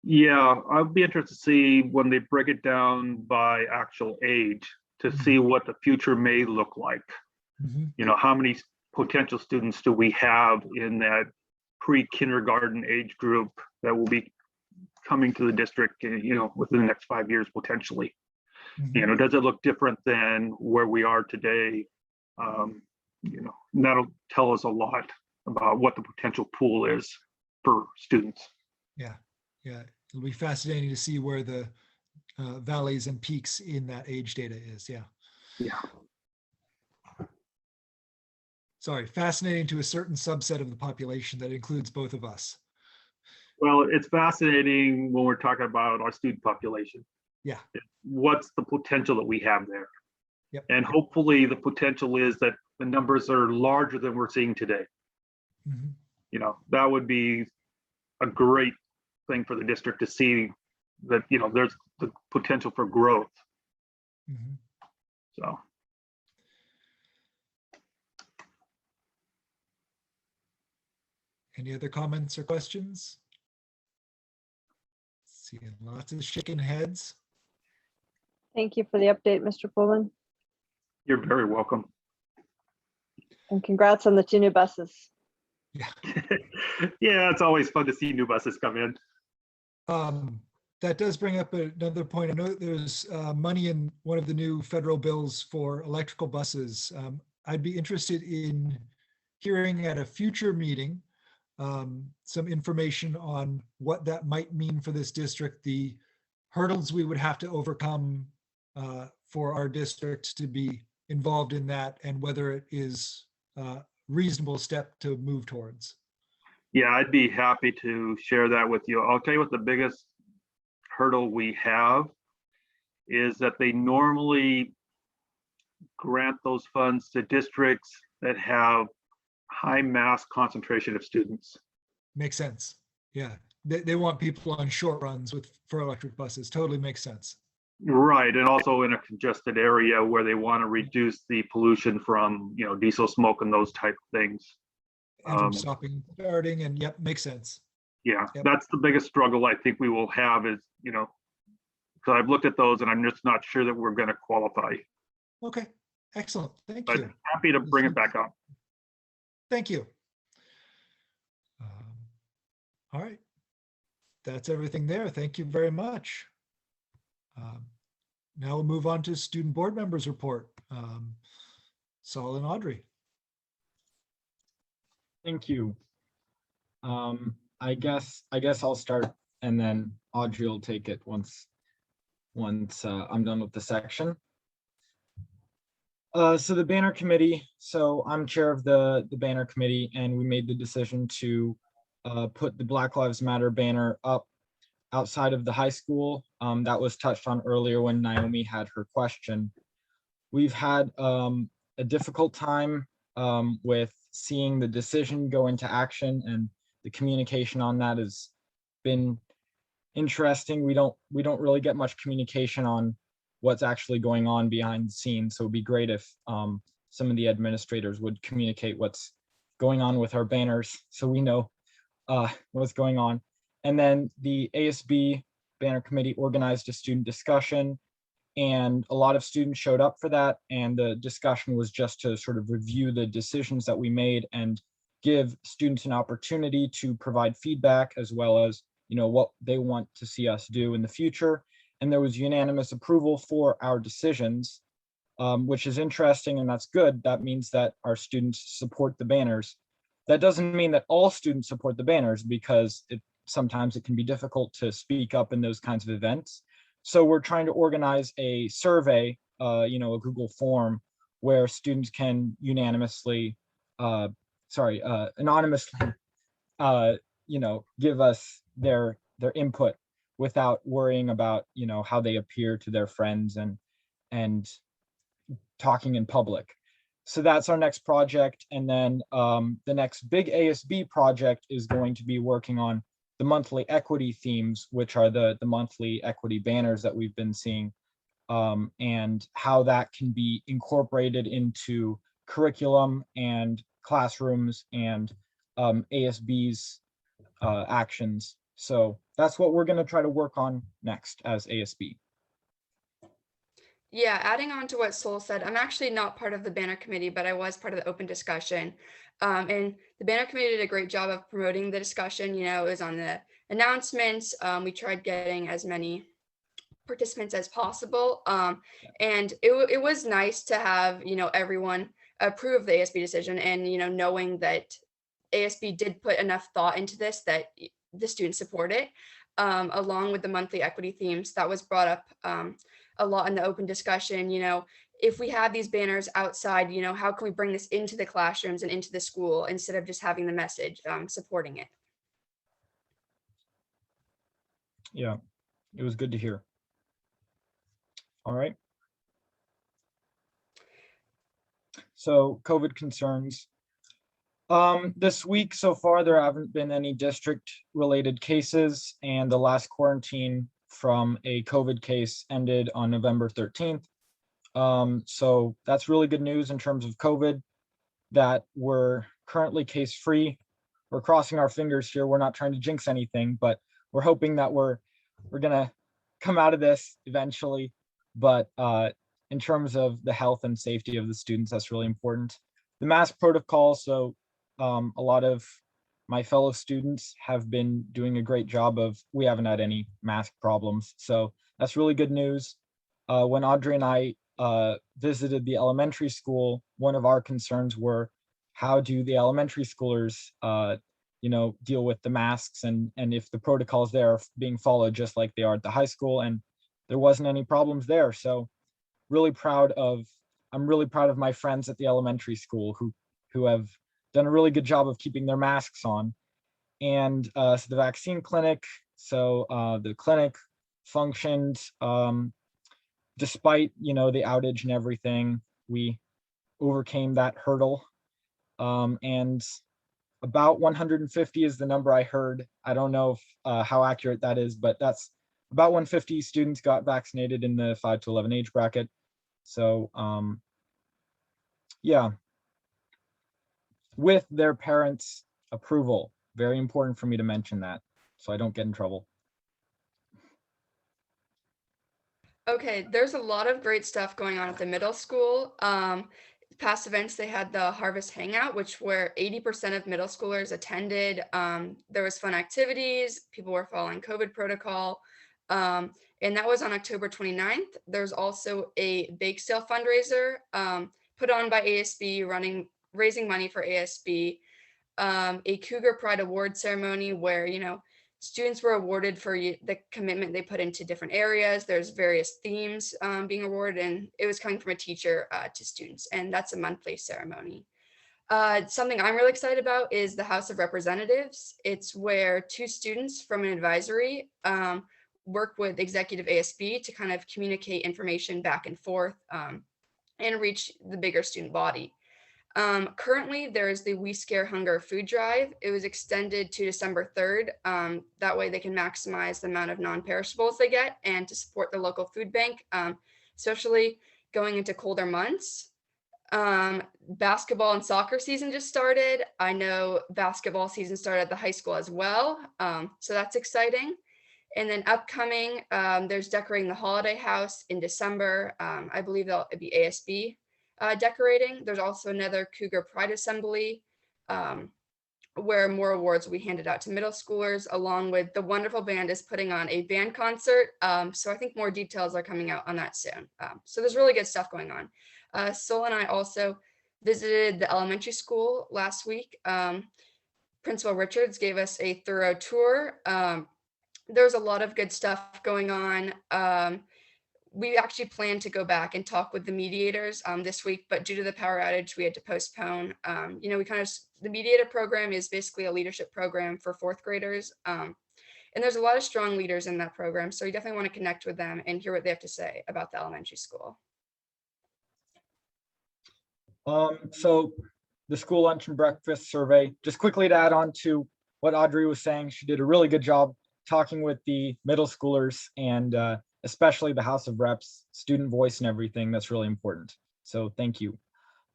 Yeah, I'd be interested to see when they break it down by actual age to see what the future may look like. How many potential students do we have in that pre-kindergarten age group that will be coming to the district, within the next 5 years potentially? Does it look different than where we are today? That'll tell us a lot about what the potential pool is for students. Yeah, it'll be fascinating to see where the valleys and peaks in that age data is. Yeah. Sorry, fascinating to a certain subset of the population that includes both of us. Well, it's fascinating when we're talking about our student population. Yeah. What's the potential that we have there? Yep. And hopefully the potential is that the numbers are larger than we're seeing today. That would be a great thing for the district to see, that there's the potential for growth. So any other comments or questions? Seeing lots of shaking heads. Thank you for the update, Mr. Pullman. you're very welcome. And congrats on the 2 new buses. Yeah. Yeah, it's always fun to see new buses come in. That does bring up another point. I know that there's money in one of the new federal bills for electrical buses. I'd be interested in hearing at a future meeting some information on what that might mean for this district, the hurdles we would have to overcome for our district to be involved in that, and whether it is a reasonable step to move towards. Yeah, I'd be happy to share that with you. I'll tell you what the biggest hurdle we have is that they normally grant those funds to districts that have high mass concentration of students. Makes sense. Yeah, they want people on short runs for electric buses. Totally makes sense. Right, and also in a congested area where they want to reduce the pollution from diesel smoke and those type of things. And from stopping, starting, and yep, makes sense. Yeah, Yep. That's the biggest struggle I think we will have is, because I've looked at those and I'm just not sure that we're going to qualify. Okay, excellent. Thank But you. happy to bring it back up. Thank you. All right. That's everything there. Thank you very much. Now we'll move on to student board members report. Saul and Audrey. Thank you. I guess I'll start and then Audrey will take it once I'm done with the section. So the banner committee, so I'm chair of the banner committee, and we made the decision to put the Black Lives Matter banner up outside of the high school. That was touched on earlier when Naomi had her question. We've had a difficult time with seeing the decision go into action, and the communication on that has been interesting. We don't really get much communication on what's actually going on behind the scenes. So it'd be great if some of the administrators would communicate what's going on with our banners so we know what's going on. And then the ASB banner committee organized a student discussion, and a lot of students showed up for that. And the discussion was just to sort of review the decisions that we made and give students an opportunity to provide feedback, as well as, you know, what they want to see us do in the future. And there was unanimous approval for our decisions, which is interesting, and that's good. That means that our students support the banners. That doesn't mean that all students support the banners, because sometimes it can be difficult to speak up in those kinds of events. So we're trying to organize a survey, a Google form, where students can anonymously, give us their input without worrying about, how they appear to their friends and talking in public. So that's our next project. And then the next big ASB project is going to be working on the monthly equity themes, which are the monthly equity banners that we've been seeing, and how that can be incorporated into curriculum and classrooms and ASB's actions. So that's what we're going to try to work on next as ASB. Yeah, adding on to what Sol said, I'm actually not part of the banner committee, but I was part of the open discussion. And the banner committee did a great job of promoting the discussion. It was on the announcements. We tried getting as many participants as possible. And it was nice to have, everyone approve the ASB decision, and, knowing that ASB did put enough thought into this that the students support it, along with the monthly equity themes that was brought up a lot in the open discussion. If we have these banners outside, how can we bring this into the classrooms and into the school instead of just having the message supporting it? Yeah, it was good to hear. All right. So COVID concerns. This week so far, there haven't been any district related cases, and the last quarantine from a COVID case ended on November 13th. So that's really good news in terms of COVID, that we're currently case free. We're crossing our fingers here. We're not trying to jinx anything, but we're hoping that we're gonna come out of this eventually. But in terms of the health and safety of the students, that's really important. The mask protocol. So a lot of my fellow students have been doing a great job we haven't had any mask problems. So that's really good news. When Audrey and I visited the elementary school, one of our concerns were, how do the elementary schoolers, deal with the masks, and if the protocols there are being followed just like they are at the high school, and there wasn't any problems there. So I'm really proud of my friends at the elementary school who have done a really good job of keeping their masks on. And so the vaccine clinic, the clinic functioned despite, the outage and everything. We overcame that hurdle. And about 150 is the number I heard. I don't know how accurate that is, but that's about 150 students got vaccinated in the 5 to 11 age bracket. So yeah, with their parents' approval. Very important for me to mention that, so I don't get in trouble. Okay, there's a lot of great stuff going on at the middle school. Past events, they had the Harvest Hangout, where 80% of middle schoolers attended. There was fun activities, people were following COVID protocol, and that was on October 29th. There's also a bake sale fundraiser put on by ASB, raising money for ASB, a Cougar Pride Award ceremony where, students were awarded for the commitment they put into different areas. There's various themes being awarded, and it was coming from a teacher to students, and that's a monthly ceremony. Something I'm really excited about is the House of Representatives. It's where 2 students from an advisory work with executive ASB to kind of communicate information back and forth and reach the bigger student body. Currently, there is the We Scare Hunger food drive. It was extended to December 3rd. That way they can maximize the amount of non-perishables they get and to support the local food bank, especially going into colder months. Basketball and soccer season just started. I know basketball season started at the high school as well. So that's exciting. And then upcoming, there's decorating the holiday house in December. I believe that'll be ASB decorating. There's also another Cougar Pride Assembly where more awards will be handed out to middle schoolers, along with the wonderful band is putting on a band concert. So I think more details are coming out on that soon. So there's really good stuff going on. Sol and I also visited the elementary school last week. Principal Richards gave us a thorough tour. There's a lot of good stuff going on. We actually planned to go back and talk with the mediators this week, but due to the power outage, we had to postpone. The mediator program is basically a leadership program for fourth graders. And there's a lot of strong leaders in that program. So you definitely want to connect with them and hear what they have to say about the elementary school. So the school lunch and breakfast survey, just quickly to add on to what Audrey was saying, she did a really good job talking with the middle schoolers and especially the House of Reps, student voice and everything. That's really important. So thank you.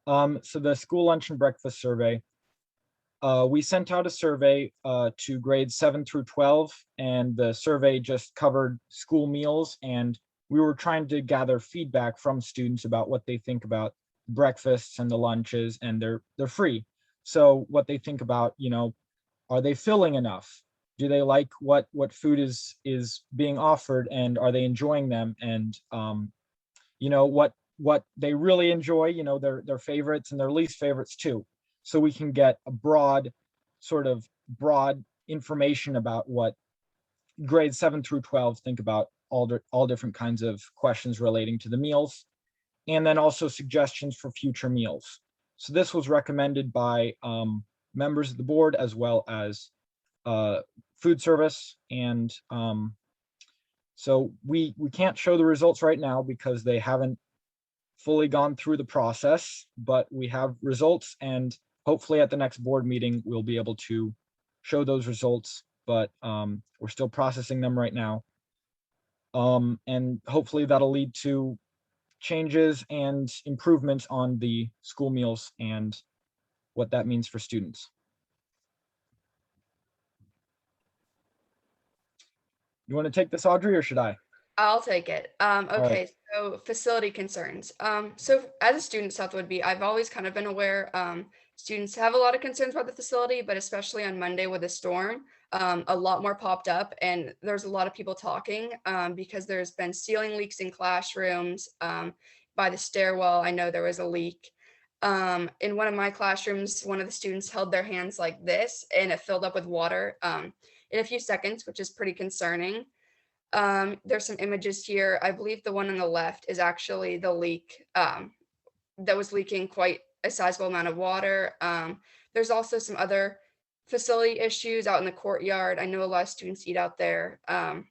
So the school lunch and breakfast survey, we sent out a survey to grades 7 through 12, and the survey just covered school meals, and we were trying to gather feedback from students about what they think about breakfasts and the lunches, and they're free. So what they think about, are they filling enough? Do they like what food is being offered, and are they enjoying them? And what they really enjoy, their favorites and their least favorites too. So we can get a broad information about what grades 7 through 12 think about all different kinds of questions relating to the meals, and then also suggestions for future meals. So this was recommended by members of the board as well as food service. And so we can't show the results right now because they haven't fully gone through the process, but we have results, and hopefully at the next board meeting, we'll be able to show those results, but we're still processing them right now. And hopefully that'll lead to changes and improvements on the school meals and what that means for students. You want to take this, Audrey, or should I? I'll take it. Okay, right. So facility concerns. So as a student, South Woodby, I've always kind of been aware students have a lot of concerns about the facility, but especially on Monday with the storm, a lot more popped up, and there's a lot of people talking because there's been ceiling leaks in classrooms. By the stairwell, I know there was a leak. In one of my classrooms, one of the students held their hands like this, and it filled up with water in a few seconds, which is pretty concerning. There's some images here. I believe the one on the left is actually the leak that was leaking quite a sizable amount of water. There's also some other facility issues out in the courtyard. I know a lot of students eat out there. And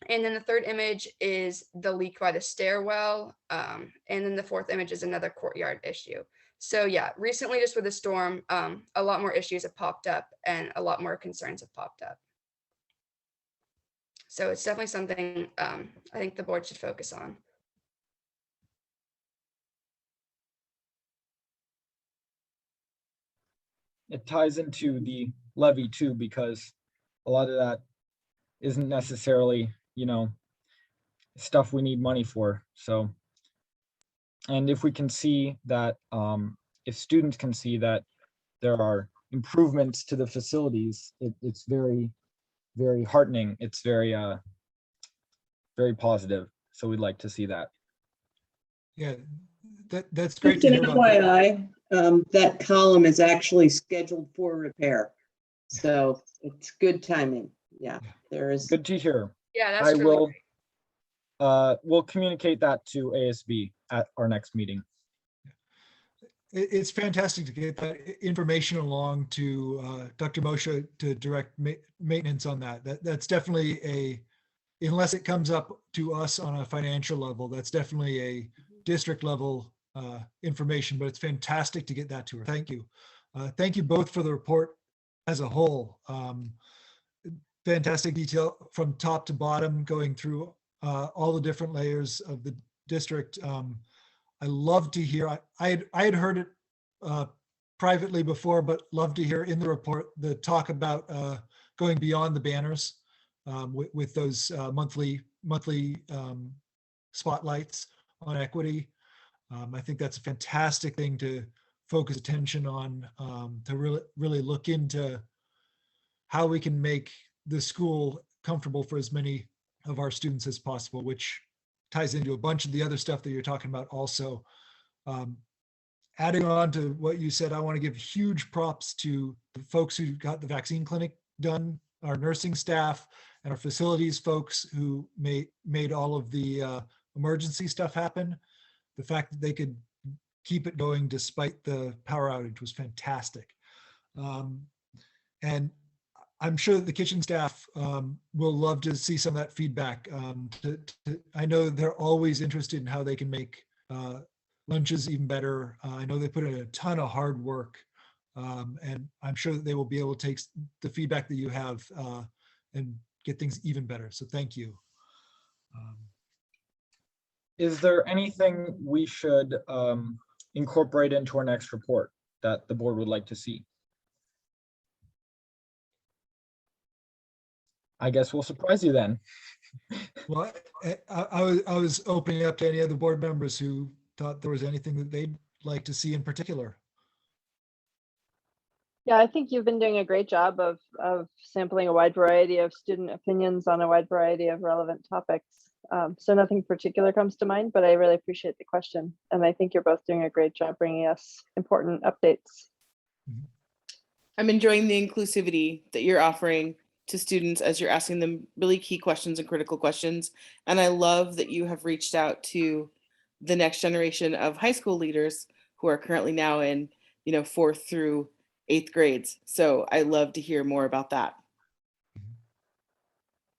then the third image is the leak by the stairwell. And then the fourth image is another courtyard issue. So yeah, recently just with the storm, a lot more issues have popped up and a lot more concerns have popped up. So it's definitely something I think the board should focus on. It ties into the levy too, because a lot of that isn't necessarily, stuff we need money for. So, and if we can see that, if students can see that there are improvements to the facilities, it's very, very heartening. It's very, very positive. So we'd like to see that. Yeah, that's great Just to an hear about that. FYI, that column is actually scheduled for repair. So it's good timing. Yeah, there is. Good to hear. Yeah, that's I really will, great. we'll communicate that to ASB at our next meeting. It's fantastic to get that information along to Dr. Moshe to direct maintenance on that. That's definitely unless it comes up to us on a financial level, that's definitely a district level information, but it's fantastic to get that to her. Thank you. Thank you both for the report as a whole. Fantastic detail from top to bottom, going through all the different layers of the district. I love to hear, I had heard it privately before, but love to hear in the report the talk about going beyond the banners with those monthly spotlights on equity. I think that's a fantastic thing to focus attention on, to really look into how we can make the school comfortable for as many of our students as possible, which ties into a bunch of the other stuff that you're talking about also. Adding on to what you said, I want to give huge props to the folks who got the vaccine clinic done, our nursing staff and our facilities folks who made all of the emergency stuff happen. The fact that they could keep it going despite the power outage was fantastic. And I'm sure that the kitchen staff will love to see some of that feedback. I know they're always interested in how they can make lunches even better. I know they put in a ton of hard work, and I'm sure that they will be able to take the feedback that you have and get things even better. So thank you. Is there anything we should incorporate into our next report that the board would like to see? I guess we'll surprise you then. Well, I was opening up to any other board members who thought there was anything that they'd like to see in particular. Yeah, I think you've been doing a great job of sampling a wide variety of student opinions on a wide variety of relevant topics. So nothing particular comes to mind, but I really appreciate the question. And I think you're both doing a great job bringing us important updates. I'm enjoying the inclusivity that you're offering to students as you're asking them really key questions and critical questions. And I love that you have reached out to the next generation of high school leaders who are currently now in, 4th through 8th grades. So I love to hear more about that.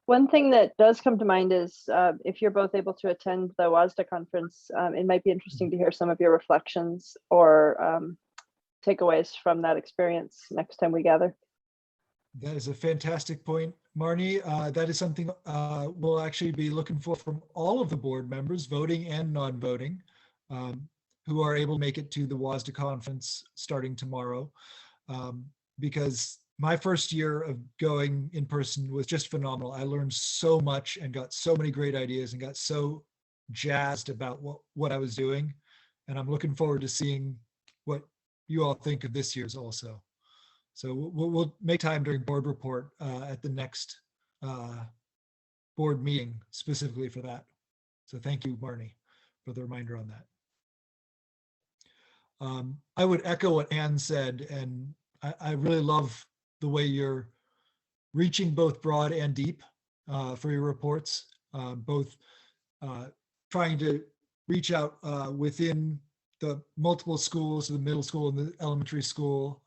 One thing that does come to mind is if you're both able to attend the WASDA conference, it might be interesting to hear some of your reflections or takeaways from that experience next time we gather. That is a fantastic point, Marnie. That is something we'll actually be looking for from all of the board members, voting and non-voting, who are able to make it to the WASDA conference starting tomorrow. Because my first year of going in person was just phenomenal. I learned so much and got so many great ideas and got so jazzed about what I was doing. And I'm looking forward to seeing what you all think of this year's also. So we'll make time during board report at the next board meeting specifically for that. So thank you, Marnie, for the reminder on that. I would echo what Ann said, and I really love the way you're reaching both broad and deep for your reports, both trying to reach out within the multiple schools, the middle school and the elementary school,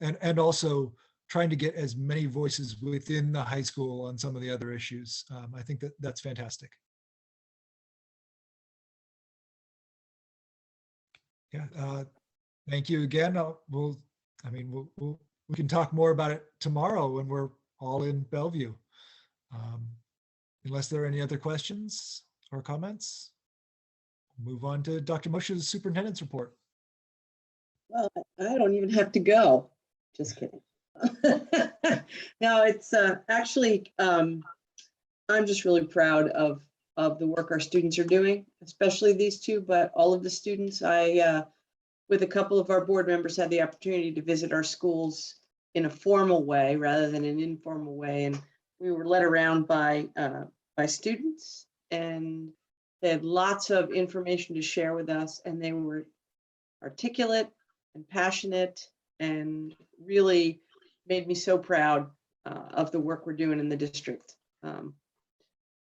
and also trying to get as many voices within the high school on some of the other issues. I think that's fantastic. Yeah, thank you again. We can talk more about it tomorrow when we're all in Bellevue. Unless there are any other questions or comments, we'll move on to Dr. Moshe's superintendent's report. Well, I don't even have to go. Just kidding. No, it's actually, I'm just really proud of the work our students are doing, especially these two, but all of the students. With a couple of our board members, had the opportunity to visit our schools in a formal way rather than an informal way. And we were led around by students, and they had lots of information to share with us, and they were articulate and passionate and really made me so proud of the work we're doing in the district.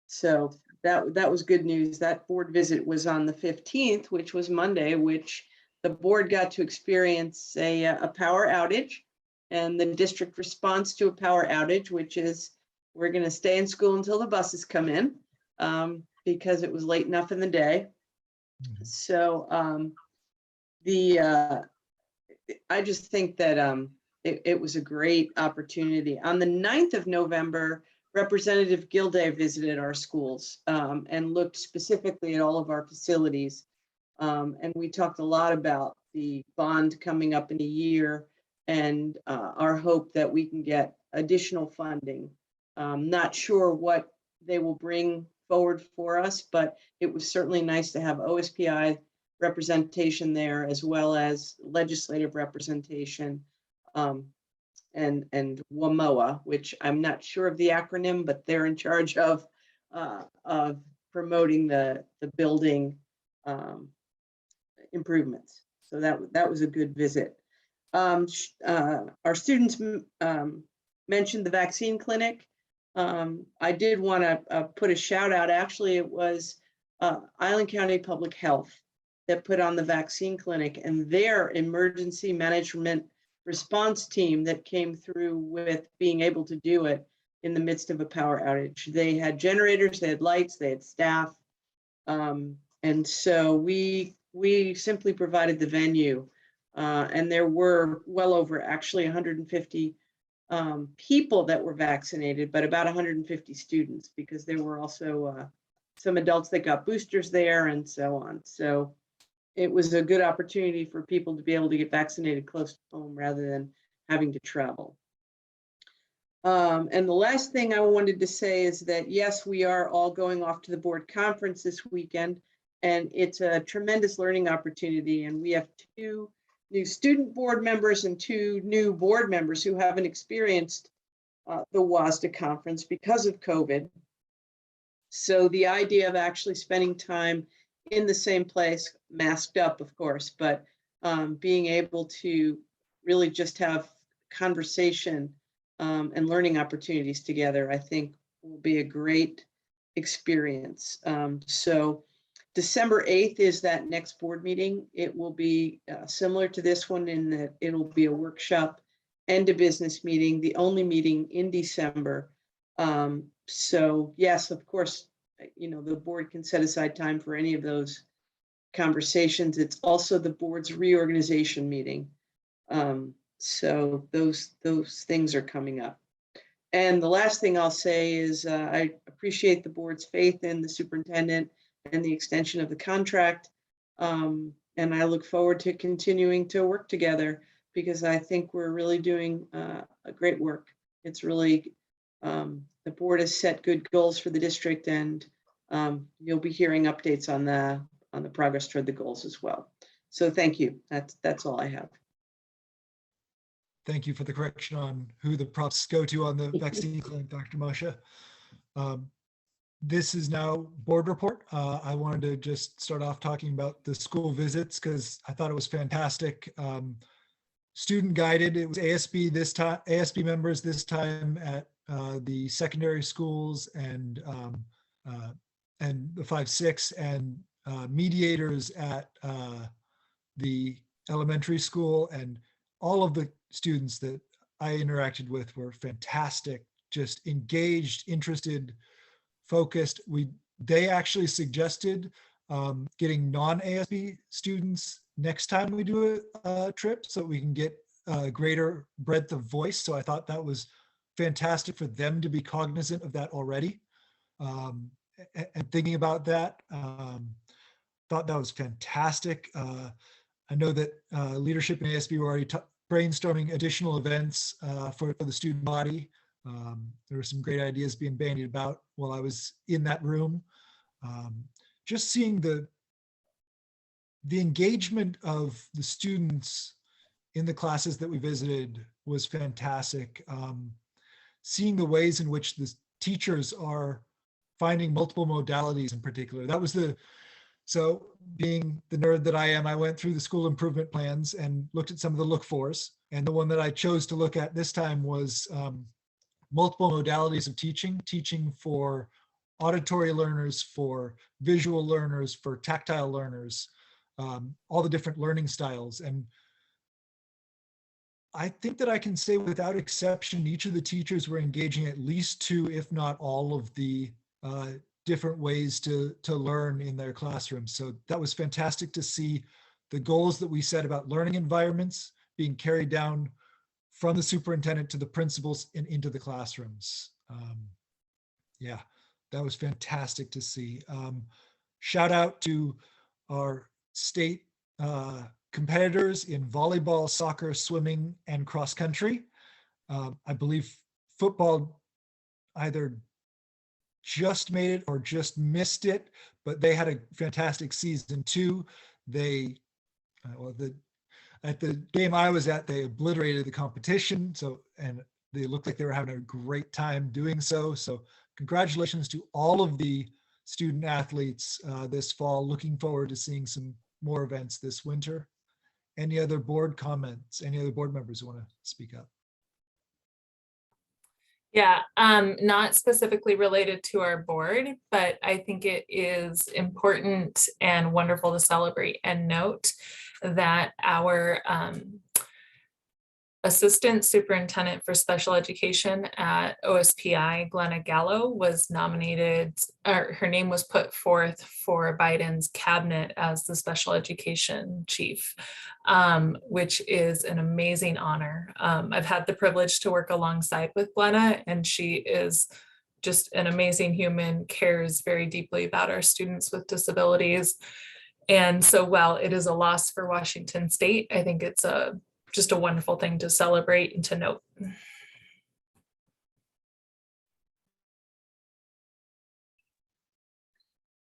So that was good news. That board visit was on the 15th, which was Monday, which the board got to experience a power outage, and the district response to a power outage, which is we're going to stay in school until the buses come in because it was late enough in the day. So I just think that it was a great opportunity. On the 9th of November, Representative Gilday visited our schools and looked specifically at all of our facilities. And we talked a lot about the bond coming up in a year and our hope that we can get additional funding. Not sure what they will bring forward for us, but it was certainly nice to have OSPI representation there as well as legislative representation and WMOA, which I'm not sure of the acronym, but they're in charge of promoting the building improvements. So that was a good visit. Our students mentioned the vaccine clinic. I did want to put a shout out. Actually, it was Island County Public Health that put on the vaccine clinic, and their emergency management response team that came through with being able to do it in the midst of a power outage. They had generators, they had lights, they had staff. And so we simply provided the venue. And there were well over actually 150 people that were vaccinated, but about 150 students, because there were also some adults that got boosters there and so on. So it was a good opportunity for people to be able to get vaccinated close to home rather than having to travel. And the last thing I wanted to say is that, yes, we are all going off to the board conference this weekend, and it's a tremendous learning opportunity. And we have 2 new student board members and 2 new board members who haven't experienced the WASDA conference because of COVID. So the idea of actually spending time in the same place, masked up, of course, but being able to really just have conversation and learning opportunities together, I think will be a great experience. So December 8th is that next board meeting. It will be similar to this one in that it'll be a workshop and a business meeting, the only meeting in December. So yes, of course, you know, the board can set aside time for any of those conversations. It's also the board's reorganization meeting. So those things are coming up. And the last thing I'll say is I appreciate the board's faith in the superintendent and the extension of the contract. And I look forward to continuing to work together because I think we're really doing a great work. It's really, the board has set good goals for the district, and you'll be hearing updates on the progress toward the goals as well. So thank you. That's all I have. Thank you for the correction on who the props go to on the vaccine clinic, Dr. Moshe. This is now board report. I wanted to just start off talking about the school visits because I thought it was fantastic. Student guided, it was ASB this time, ASB members this time at the secondary schools and the 5-6, and mediators at the elementary school, and all of the students that I interacted with were fantastic, just engaged, interested, focused. They actually suggested getting non-ASB students next time we do a trip so we can get a greater breadth of voice. So I thought that was fantastic for them to be cognizant of that already. And thinking about that, thought that was fantastic. I know that leadership in ASB were already brainstorming additional events for the student body. There were some great ideas being bandied about while I was in that room. Just seeing the engagement of the students in the classes that we visited was fantastic. Seeing the ways in which the teachers are finding multiple modalities in particular. That was so being the nerd that I am, I went through the school improvement plans and looked at some of the look-fors. And the one that I chose to look at this time was multiple modalities of teaching for auditory learners, for visual learners, for tactile learners, all the different learning styles. And I think that I can say without exception, each of the teachers were engaging at least 2, if not all of the different ways to learn in their classrooms. So that was fantastic to see the goals that we set about learning environments being carried down from the superintendent to the principals and into the classrooms. Yeah, that was fantastic to see. Shout out to our state competitors in volleyball, soccer, swimming, and cross country. I believe football either just made it or just missed it, but they had a fantastic season too. They, at the game I was at, they obliterated the competition. So, and they looked like they were having a great time doing so. So congratulations to all of the student athletes this fall. Looking forward to seeing some more events this winter. Any other board comments? Any other board members who want to speak up? Yeah, not specifically related to our board, but I think it is important and wonderful to celebrate and note that our Assistant Superintendent for Special Education at OSPI, Glenna Gallo, was nominated, or her name was put forth for Biden's cabinet as the special education chief, which is an amazing honor. I've had the privilege to work alongside with Glenna, and she is just an amazing human, cares very deeply about our students with disabilities. And so while it is a loss for Washington State, I think it's just a wonderful thing to celebrate and to note.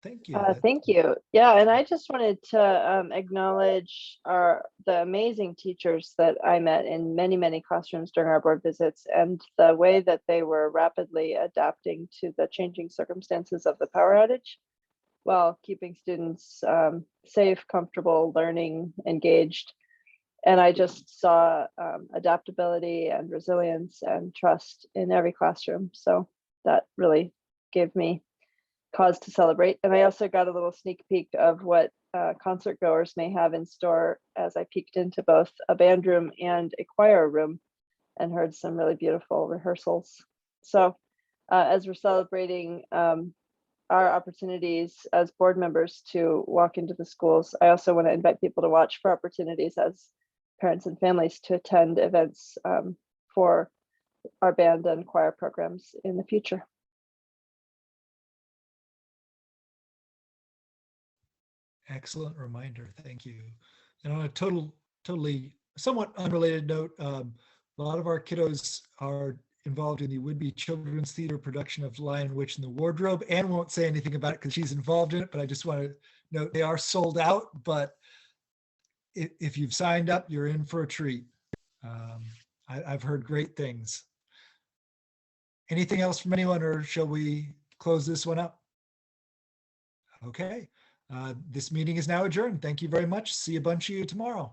Thank you. Thank you. Yeah, and I just wanted to acknowledge the amazing teachers that I met in many, many classrooms during our board visits, and the way that they were rapidly adapting to the changing circumstances of the power outage while keeping students safe, comfortable, learning, engaged. And I just saw adaptability and resilience and trust in every classroom. So that really gave me cause to celebrate. And I also got a little sneak peek of what concert goers may have in store as I peeked into both a band room and a choir room and heard some really beautiful rehearsals. So as we're celebrating our opportunities as board members to walk into the schools, I also want to invite people to watch for opportunities as parents and families to attend events for our band and choir programs in the future. Excellent reminder. Thank you. And on a totally somewhat unrelated note, a lot of our kiddos are involved in the would-be children's theater production of Lion, Witch, and the Wardrobe. Anne won't say anything about it because she's involved in it, but I just want to note they are sold out, but if you've signed up, you're in for a treat. I've heard great things. Anything else from anyone, or shall we close this one up? Okay. This meeting is now adjourned. Thank you very much. See a bunch of you tomorrow.